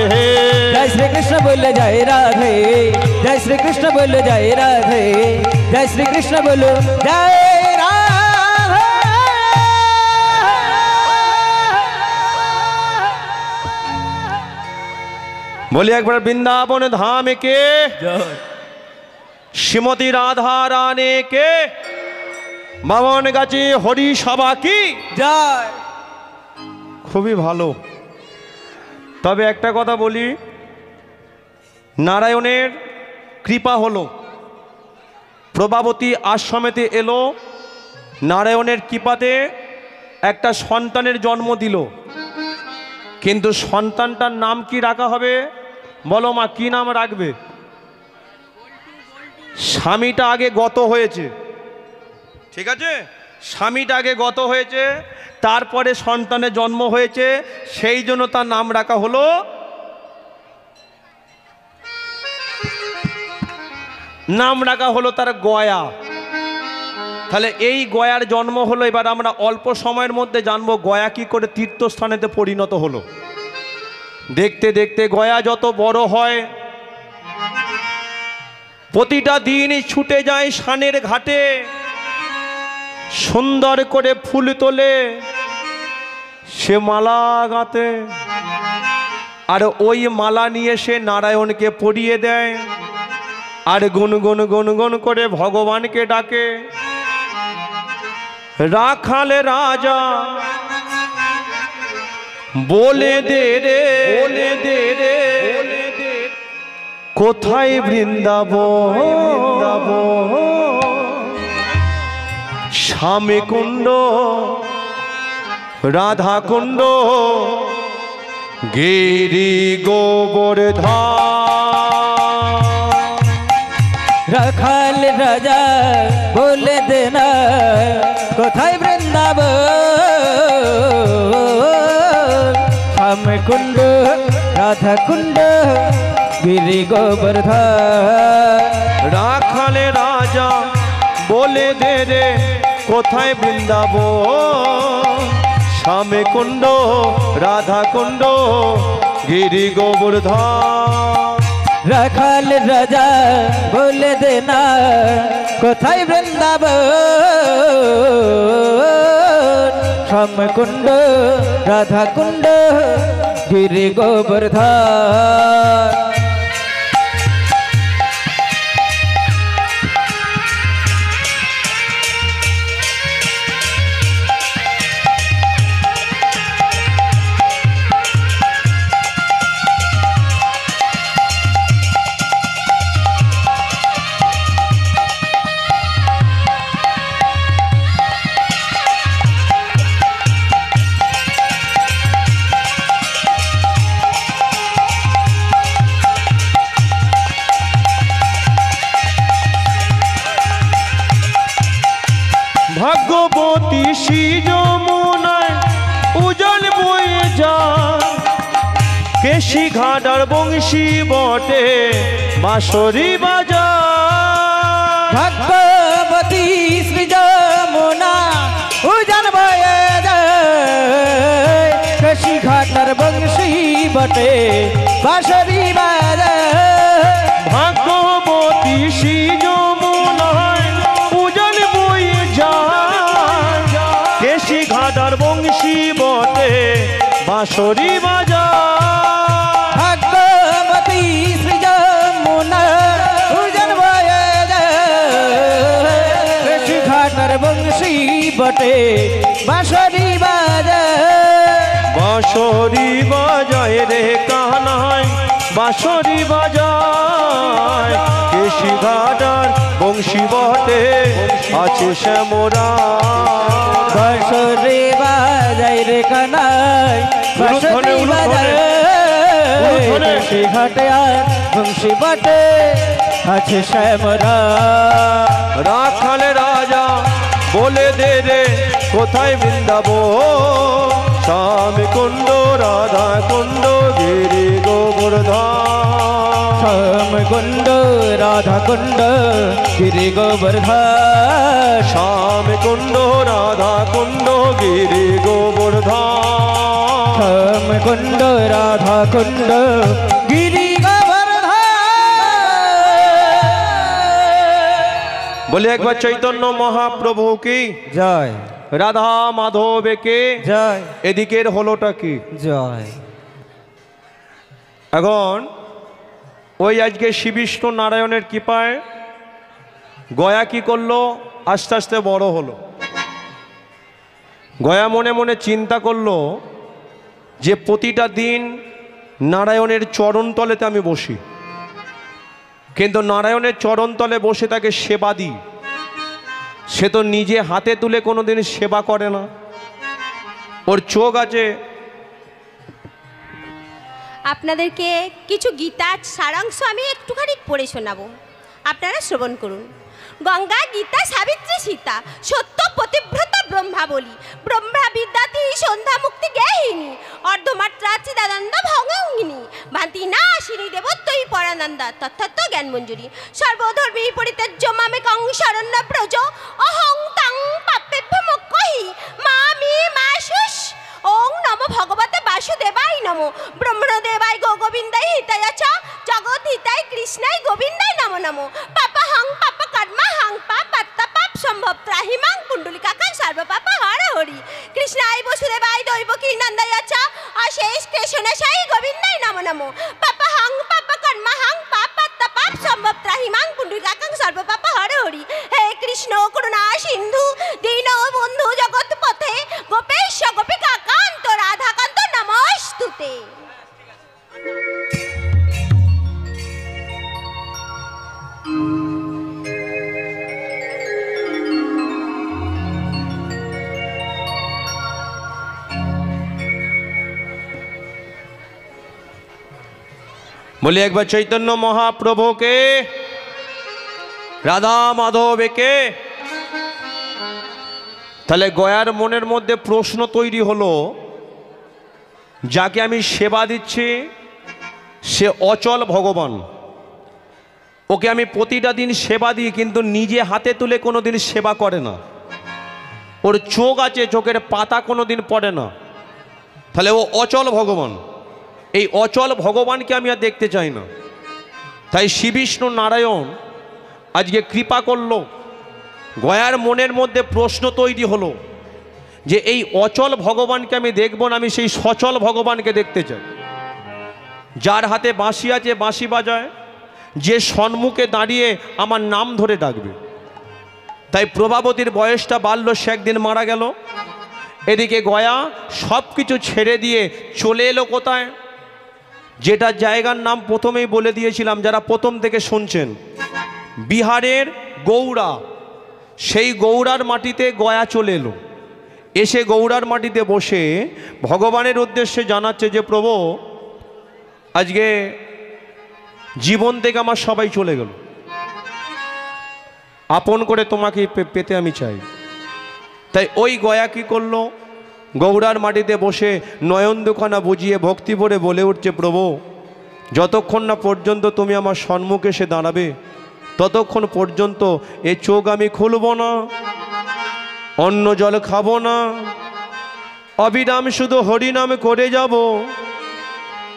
जय श्री कृष्ण बोल जय राधे जय श्री कृष्ण बोल जय राधे जय श्री कृष्ण बोलो जय राधे बोलिए एक बार वृंदावन धाम के श्रीमती राधा रानी के বামন গাছি হরি সভা কি जय খুবই ভালো। তবে একটা কথা বলি, নারায়ণের কৃপা হলো প্রভাবতী আশ্রমেতে এলো, নারায়ণের কৃপাতে একটা সন্তানের জন্ম দিল, কিন্তু সন্তানটার নাম কি রাখা হবে বলো মা, কি নাম রাখবে? স্বামীটা আগে গত হয়েছে, ঠিক আছে, স্বামীটা আগে গত হয়েছে, তারপরে সন্তানের জন্ম হয়েছে, সেই জন্য তার নাম রাখা হলো তার গয়া। তাহলে এই গয়ার জন্ম হলো। এবার আমরা অল্প সময়ের মধ্যে জানবো গয়া কি করে তীর্থস্থানেতে পরিণত হলো। দেখতে দেখতে গয়া যত বড় হয়, প্রতিটা দিনই ছুটে যায় সানের ঘাটে, সুন্দর করে ফুল তোলে, সে মালা গাঁথে, আর ওই মালা নিয়ে সে নারায়ণকে পরিয়ে দেয়, আর গুনগুন গুনগুন করে ভগবানকে ডাকে। রাখালে রাজা বলে দে রে, বলে দে রে, কোথায় বৃন্দাবন, শ্যামে কুণ্ড, রাধা কুণ্ড, গিরি গোবর্ধন। रखल राजा बोले देना कोথায় বৃন্দাবন श्याम कुंड राधा कुंड गिरी गोवर्धन। রাখালে রাজা বলে দে রে, কোথায় বৃন্দাবন, শ্যামে কুণ্ড, রাধা কুণ্ড, গিরি গোবর্ধন। রাখাল রাজা বলে দে না কোথায় বৃন্দাবন শ্যামকুণ্ড রাধাকুণ্ড গিরি গোবর্ধন ভাগ্যবতী শ্রী যমুনায় উজান বয়ে যায় কেশি ঘাট আর বংশী বটে বাঁশরি বাজার ভাগ্যবতী শ্রী যমুনা উজান বয়ে যায় কাশী ঘাটার বংশী বটে বাঁশরি বাজায় ভাগ্যবতী শ্রী যমুনায় উজান বয়ে যায় কেশি ঘাট আর বংশী বটে বাঁশরি বাজার ভাগ্যবতী শ্রী যমুনা উজান বয়ে যায় কাশী ঘাটার বংশী বটে বাঁশরি বাজায় বাঁশরি বাজায় রে কানাই বাঁশরি বাজায় কেশি ঘাটার বংশী বটে আছে শ্যামরা বাঁশরি বাজায় রে কানাই বাঁশরি বাজায় কাশী ঘাটে আর বংশী বটে আছে শ্যামরা রাখাল রাজা বলে দে রে কোথায় বৃন্দাবন শ্যাম কুণ্ড রাধা কুণ্ড গিরি গোবর্ধন শ্যামকুণ্ড রাধাকুণ্ড গিরি গোবর্ধন শ্যাম কুণ্ড রাধা কুণ্ড গিরি গোবর্ধন শ্যামকুণ্ড রাধাকুণ্ড গিরি গোবর্ধন বলে একবার চৈতন্য মহাপ্রভু কি জয় রাধা মাধব কে জয় এদিকের হলোটা কি জয় এখন ওই আজকে শ্রী বিষ্ণু নারায়ণের কৃপায় গয়া কি করলো আস্তে আস্তে বড় হলো গয়া মনে মনে চিন্তা করলো যে প্রতিটা দিন নারায়ণের চরণতলেতে আমি বসি কিন্তু নারায়ণের চরণতলে বসে তাকে সেবা দিই সে তো নিজে হাতে তুলে কোনোদিন সেবা করে না ওর চোখ আছে আপনাদেরকে কিছু গীতার সারাংশ আমি একটুখানি পড়ে শোনাবো, আপনারা শ্রবণ করুন। গঙ্গা, গীতা, সাবিত্রী, সীতা, সত্য পতিব্রতা ব্রহ্মাবলী, ব্রহ্মা বিদ্যাতি সন্ধ্যা মুক্তি জ্ঞাহিনী, অর্ধমাত্রা চিদানন্দ ভঙ্গিনী, ভান্তি নাশিনী দেবত্বই পরানন্দা, তথ্যত্ব জ্ঞান মঞ্জুরি, সর্বধর্মী পরিত্যাজ্য মামেকং শরণ্য ব্রজ, অহং তং পাপেভ্য মোক্ষহি মামি মাশুষ। ওং নমো ভগবতে বাসুদেবায় নমো, ব্রহ্মদেবায় গোবিন্দায় হিতায় চ, জগৎ হিতায় কৃষ্ণায় গোবিন্দায় নমো নমো, পাপা হং পাপ কর্মা হং পাপ আত্মা পাপ সম্ভব ত্রাহিমাং কুণ্ডলিকাকাং সর্ব পাপ হর হরি, কৃষ্ণায় বসুদেবায় দৈবকী নন্দায় চ, অশেষ কৃষ্ণেশায় গোবিন্দায় নমো নমো, পাপা হং পাপ কর্মা হং পাপ আত্মা পাপ সম্ভব ত্রাহিমাং কুণ্ডলিকাকাং সর্ব পাপ হর হরি। হে কৃষ্ণ করুণা সিন্ধু দীন বন্ধু জগৎ পথে, গোপেশ গোপিকা কান্ত রাধাকান্ত নমস্তুতে। বলি একবার চৈতন্য মহাপ্রভুকে, রাধা মাধবকে। তাহলে গয়ার মনের মধ্যে প্রশ্ন তৈরি হলো, যাকে আমি সেবা দিচ্ছি সে অচল ভগবান, ওকে আমি প্রতিটা দিন সেবা দিই কিন্তু নিজে হাতে তুলে কোনো দিন সেবা করে না, ওর চোখ আছে চোখের পাতা কোনো দিন পড়ে না, তাহলে ও অচল ভগবান। এই অচল ভগবানকে আমি আর দেখতে চাই না। তাই শ্রী বিষ্ণু নারায়ণ আজকে কৃপা করলো, গয়ার মনের মধ্যে প্রশ্ন তৈরি হলো যে এই অচল ভগবানকে আমি দেখব না, আমি সেই সচল ভগবানকে দেখতে চাই, যার হাতে বাঁশি আছে বাঁশি বাজায়, যে সম্মুখে দাঁড়িয়ে আমার নাম ধরে ডাকবে। তাই প্রভাবতীর বয়সটা বাড়লো, সে একদিন মারা গেল। এদিকে গয়া সব কিছু ছেড়ে দিয়ে চলে এলো কোথায়? যেটা জায়গার নাম প্রথমেই বলে দিয়েছিলাম, যারা প্রথম থেকে শুনছেন, বিহারের গৌড়া। সেই গৌড়ার মাটিতে গয়া চলে এলো। এসে গৌড়ার মাটিতে বসে ভগবানের উদ্দেশ্যে জানাচ্ছে যে প্রভু, আজকে জীবন থেকে আমার সবাই চলে গেল, আপন করে তোমাকে পেতে আমি চাই। তাই ওই গয়া কি করলো? গৌড়ার মাটিতে বসে নয়ন দুখানা বুঝিয়ে ভক্তি ভরে বলে উঠছে, প্রভু যতক্ষণ না পর্যন্ত তুমি আমার সম্মুখে এসে দাঁড়াবে, ততক্ষণ পর্যন্ত এ চোখ আমি খুলব না, অন্ন জল খাবো না, অবিরাম শুধু হরিনাম করে যাব,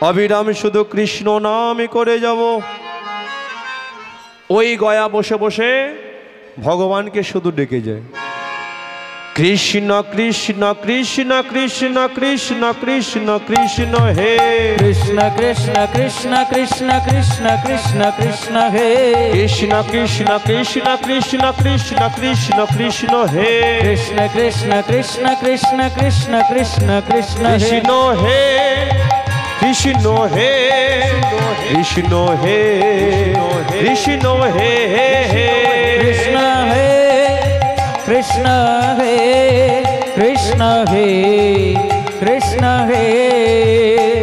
অবিরাম শুধু কৃষ্ণ নাম করে যাব। ওই গয়া বসে বসে ভগবানকে শুধু ডেকে যায়, কৃষ্ণ কৃষ্ণ কৃষ্ণ কৃষ্ণ কৃষ্ণ কৃষ্ণ কৃষ্ণ হে কৃষ্ণ কৃষ্ণ কৃষ্ণ কৃষ্ণ কৃষ্ণ কৃষ্ণ কৃষ্ণ হে কৃষ্ণ কৃষ্ণ কৃষ্ণ কৃষ্ণ কৃষ্ণ কৃষ্ণ কৃষ্ণ হে কৃষ্ণ কৃষ্ণ কৃষ্ণ কৃষ্ণ কৃষ্ণ কৃষ্ণ কৃষ্ণ হে কৃষ্ণ হে কৃষ্ণ হে কৃষ্ণ হে কৃষ্ণ হে কৃষ্ণ হে কৃষ্ণ হে কৃষ্ণ হে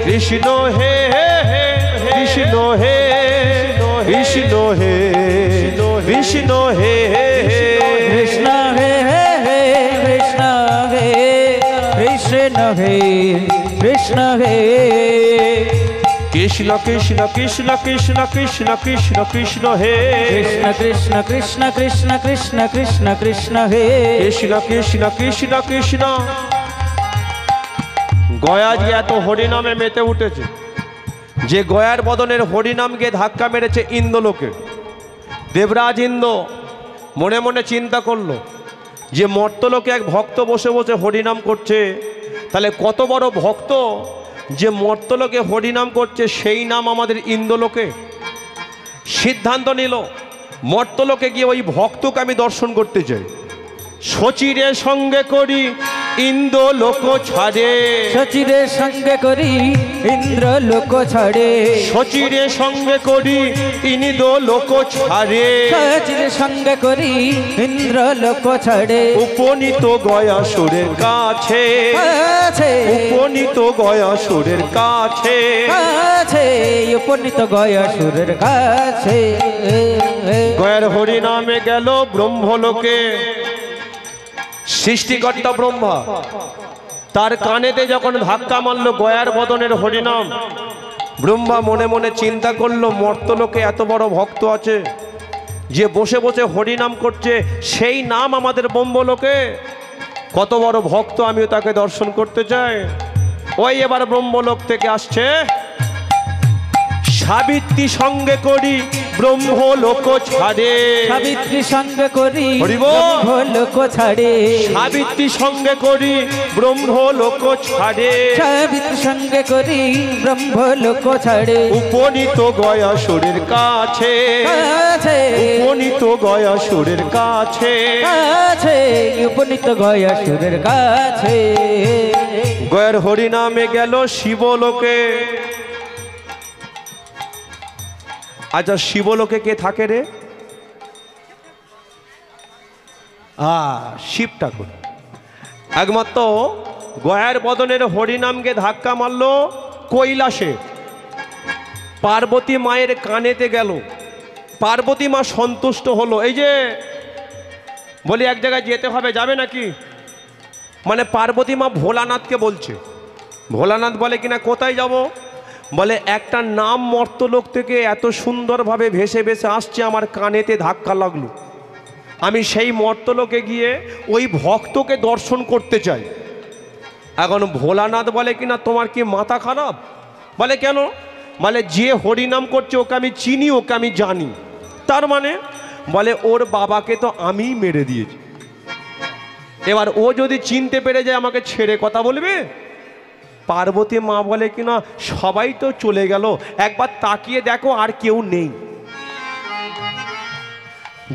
কৃষ্ণ হে কৃষ্ণ হে কৃষ্ণ হে কৃষ্ণ হে কৃষ্ণ হে কৃষ্ণ হে কৃষ্ণ হে কৃষ্ণ হে কৃষ্ণ কৃষ্ণ কৃষ্ণ কৃষ্ণ কৃষ্ণ কৃষ্ণ কৃষ্ণ হে কৃষ্ণ কৃষ্ণ কৃষ্ণ কৃষ্ণ কৃষ্ণ কৃষ্ণ কৃষ্ণ হে কৃষ্ণ কৃষ্ণ কৃষ্ণ কৃষ্ণ। গয়া যে এত হরিনামে মেতে উঠেছে, যে গয়ার বদনের হরিনামকে ধাক্কা মেরেছে ইন্দ্রলোকে। দেবরাজ ইন্দ্র মনে মনে চিন্তা করলো যে মর্তলোকে এক ভক্ত বসে বসে হরিনাম করছে, তাহলে কত বড় ভক্ত যে মর্তলোকে হরিনাম করছে, সেই নাম আমাদের ইন্দ্রলোকে। সিদ্ধান্ত নিল মর্তলোকে গিয়ে ওই ভক্তকে আমি দর্শন করতে চাই। সচিরে সঙ্গে করি ইন্দ্র লোক ছাড়ে, সচিরে সঙ্গে করি ইন্দ্র লোক ছাড়ে, সচিরে সঙ্গে করি ইন্দ্র লোক ছাড়ে, সচিরে সঙ্গে করি ইন্দ্র লোক ছাড়ে, উপনীত গয়াসুরের কাছে, উপনীত গয়াসুরের কাছে, উপনীত গয়াসুরের কাছে। গয়ার হরিনামে গেল ব্রহ্মলোকে। সৃষ্টিকর্তা ব্রহ্মা তার কানেতে যখন ধাক্কা মারল গয়ার বদনের হরিনাম, ব্রহ্মা মনে মনে চিন্তা করলো মর্তলোকে এত বড় ভক্ত আছে যে বসে বসে হরিনাম করছে, সেই নাম আমাদের ব্রহ্মলোকে। কত বড় ভক্ত, আমিও তাকে দর্শন করতে চাই। ওই এবার ব্রহ্মলোক থেকে আসছে, সাবিত্রী সঙ্গে করি ব্রহ্মলোক ছাড়ে, সাবিত্রী সঙ্গে করি হরিব ব্রহ্মলোক ছাড়ে, সাবিত্রী সঙ্গে করি ব্রহ্মলোক ছাড়ে, সাবিত্রী সঙ্গে করি ব্রহ্মলোক ছাড়ে, উপনীত গয়াসুরের কাছে, উপনীত গয়াসুরের কাছে, উপনীত গয়াসুরের কাছে। গয়ার হরিনামে গেল শিবলোকে। আচ্ছা, শিবলোকে কে থাকে রে? শিব ঠাকুর। একমাত্র গয়ার বদনের হরিনামকে ধাক্কা মারল কৈলাসে, পার্বতী মায়ের কানেতে গেল। পার্বতী মা সন্তুষ্ট হলো। এই যে বলি এক জায়গায় যেতে হবে, যাবে নাকি? মানে পার্বতী মা ভোলানাথকে বলছে। ভোলানাথ বলে কিনা কোথায় যাব? বলে একটা নাম মর্তলোক থেকে এত সুন্দরভাবে ভেসে ভেসে আসছে, আমার কানেতে ধাক্কা লাগলো, আমি সেই মর্তলোকে গিয়ে ওই ভক্তকে দর্শন করতে চাই। এখন ভোলানাথ বলে কিনা তোমার কি মাথা খারাপ? বলে কেন? বলে যে হরিনাম করছে ওকে আমি চিনি, ওকে আমি জানি। তার মানে বলে ওর বাবাকে তো আমিই মেরে দিয়েছি, এবার ও যদি চিনতে পেরে যায় আমাকে ছেড়ে কথা বলবে? পার্বতী মা বলে কিনা সবাই তো চলে গেল, একবার তাকিয়ে দেখো আর কেউ নেই।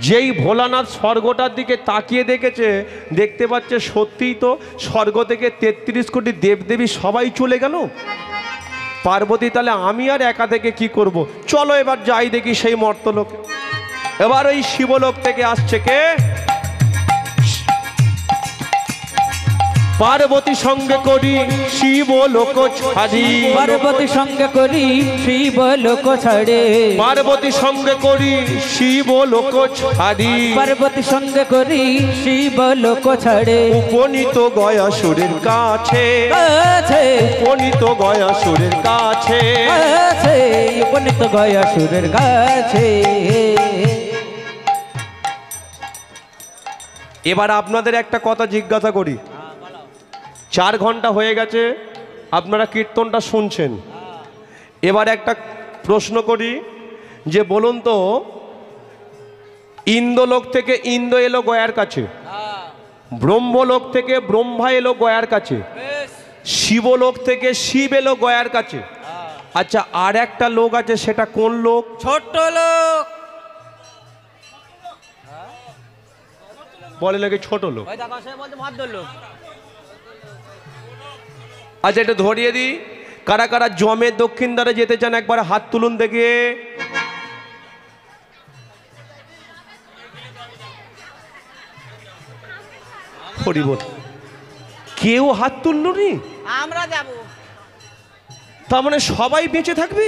যেই ভোলানাথ স্বর্গটার দিকে তাকিয়ে দেখেছে, দেখতে পাচ্ছে সত্যিই তো স্বর্গ থেকে 33 কোটি দেবদেবী সবাই চলে গেল। পার্বতী তাহলে আমি আর একা থেকে কি করব, চলো এবার যাই দেখি সেই মর্তলোকে। এবার ওই শিবলোক থেকে আসছে কে? পার্বতী সঙ্গে করি শিবলোক ছাড়ি, পার্বতী সঙ্গে করি শিবলোক ছাড়ে, পার্বতী সঙ্গে করি শিবলোক ছাড়ি, পার্বতী সঙ্গে করি শিবলোক ছাড়ে। উপনীত গয়াসুরের কাছে, কাছে উপনীত গয়াসুরের কাছে। কাছে উপনীত গয়াসুরের কাছে। এবার আপনাদের একটা কথা জিজ্ঞাসা করি, 4 ঘন্টা হয়ে গেছে আপনারা কীর্তনটা শুনছেন, এবার একটা প্রশ্ন করি যে বলুন তো, ইন্দ্রলোক থেকে ইন্দ্র এলো গয়ার কাছে, ব্রহ্মলোক থেকে ব্রহ্মা এলো গয়ার কাছে, শিবলোক থেকে শিব এলো গয়ার কাছে। আচ্ছা, আর একটা লোক আছে, সেটা কোন লোক? ছোট্ট লোক বলে নাকি ছোট লোক। আচ্ছা, এটা ধরিয়ে দিই, কারা কারা জমের দক্ষিণ দ্বারে যেতে চান একবার হাত তুলুন দেখে। হরি বল, কেউ হাত তুললো নি? আমরা যাব। তার মানে সবাই বেঁচে থাকবে?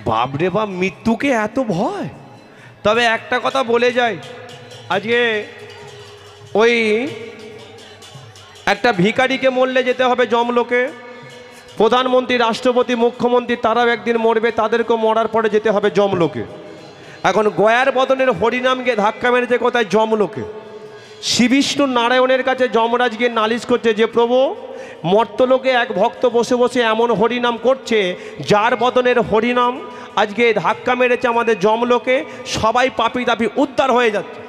বাপরে বাপ, মৃত্যুকে এত ভয়। তবে একটা কথা বলে যায়, আজকে ওই একটা ভিখারিকে মরলে যেতে হবে যমলোকে, প্রধানমন্ত্রী, রাষ্ট্রপতি, মুখ্যমন্ত্রী তারাও একদিন মরবে, তাদেরকেও মরার পরে যেতে হবে যমলোকে। এখন গয়ার বদনের হরিনাম গিয়ে ধাক্কা মেরেছে কোথায়? যমলোকে। শ্রীবিষ্ণু নারায়ণের কাছে যমরাজ গিয়ে নালিশ করছে যে প্রভু, মর্তলোকে এক ভক্ত বসে বসে এমন হরিনাম করছে, যার বদনের হরিনাম আজকে ধাক্কা মেরেছে আমাদের যমলোকে, সবাই পাপি তাপি উদ্ধার হয়ে যাচ্ছে।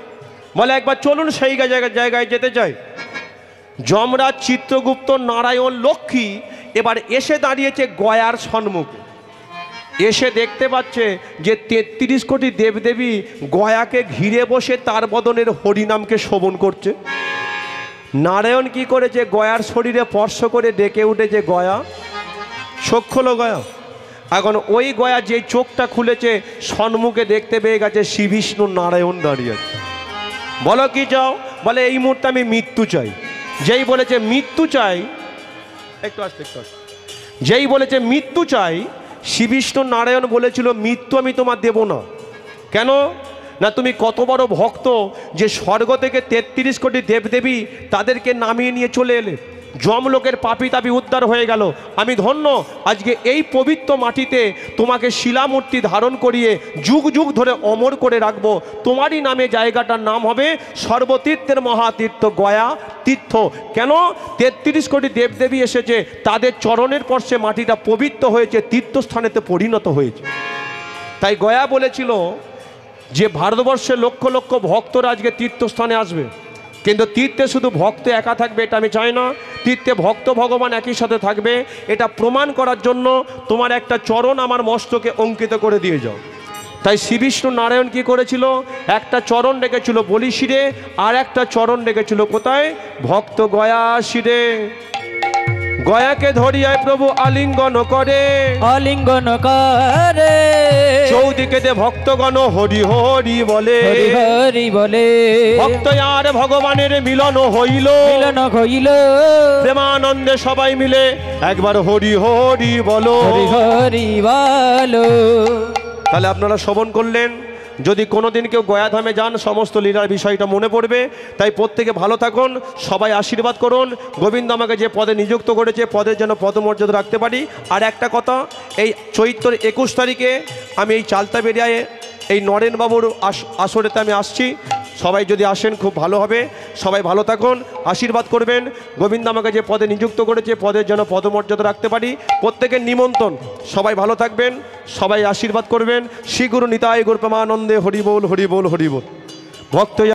বলে একবার চলুন সেই জায়গায় যেতে চাই। যমরাজ, চিত্রগুপ্ত, নারায়ণ, লক্ষ্মী এবার এসে দাঁড়িয়েছে গয়ার সম্মুখে। এসে দেখতে পাচ্ছে যে 33 কোটি দেবদেবী গয়াকে ঘিরে বসে তার বদনের হরিনামকে শোভন করছে। নারায়ণ কি করেছে? গয়ার শরীরে স্পর্শ করে ডেকে উঠেছে, গয়া চোখ খোলো গয়া। এখন ওই গয়া যে চোখটা খুলেছে, সম্মুখে দেখতে পেয়ে গেছে শ্রীবিষ্ণু নারায়ণ দাঁড়িয়ে আছে। বলো কি চাও? বলে এই মুহূর্তে আমি মৃত্যু চাই। যেই বলেছে মৃত্যু চাই, একটু আসতে, যেই বলেছে মৃত্যু চাই, শ্রীবিষ্ণু নারায়ণ বলেছিল মৃত্যু আমি তোমার দেব না। কেন না, তুমি কত বড় ভক্ত যে স্বর্গ থেকে 33 কোটি দেবদেবী তাদেরকে নামিয়ে নিয়ে চলে এলে, যমলোকের পাপি তাপি উদ্ধার হয়ে গেল। আমি ধন্য আজকে এই পবিত্র মাটিতে তোমাকে শিলামূর্তি ধারণ করিয়ে যুগ যুগ ধরে অমর করে রাখবো। তোমারই নামে জায়গাটার নাম হবে সর্বতীর্থের মহাতীর্থ গয়া তীর্থ। কেন? 33 কোটি দেবদেবী এসেছে, তাদের চরণের স্পর্শে মাটিটা পবিত্র হয়েছে, তীর্থস্থানেতে পরিণত হয়েছে। তাই গয়া বলেছিল যে ভারতবর্ষের লক্ষ লক্ষ ভক্তরা আজকে তীর্থস্থানে আসবে, কিন্তু তীর্থে শুধু ভক্ত একা থাকবে এটা আমি চাই না। তীর্থে ভক্ত ভগবান একই সাথে থাকবে, এটা প্রমাণ করার জন্য তোমার একটা চরণ আমার মস্তকে অঙ্কিত করে দিয়ে যাও। তাই শ্রীবিষ্ণু নারায়ণ কি করেছিল? একটা চরণ রেখেছিল বলি শিরে, আর একটা চরণ রেখেছিল কোথায়? ভক্ত গয়া শিরে। গয়াকে ধরিয়ায় প্রভু আলিঙ্গন করে, আলিঙ্গন করে চৌদিকেতে ভক্তগণ হরি হরি বলে, হরি হরি বলে। ভক্ত আর ভগবানের মিলন হইল, মিলন হইল, প্রেমানন্দে সবাই মিলে একবার হরি হরি বলো। হরি হরি বলো। তাহলে আপনারা শ্রবণ করলেন, যদি কোনোদিন কেউ গয়াধামে যান সমস্ত লীলার বিষয়টা মনে পড়বে। তাই প্রত্যেকে ভালো থাকুন, সবাই আশীর্বাদ করুন। গোবিন্দ আমাকে যে পদে নিযুক্ত করেছে, পদের যেন পদমর্যাদা রাখতে পারি। আর একটা কথা, এই চৈত্রের 21 তারিখে আমি এই চালতাবেড়িয়ায় এই নরেনবাবুর আসরেতে আমি আসছি। সবাই যদি আসেন খুব ভালো হবে। সবাই ভালো থাকুন, আশীর্বাদ করবেন। গোবিন্দ আমাকে যে পদে নিযুক্ত করেছে পদের যেন পদমর্যাদা রাখতে পারি। প্রত্যেকের নিমন্ত্রণ। সবাই ভালো থাকবেন, সবাই আশীর্বাদ করবেন। শ্রী গুরু নিতাই গৌর প্রেমানন্দে হরি বল হরি বল হরি বল। ভক্ত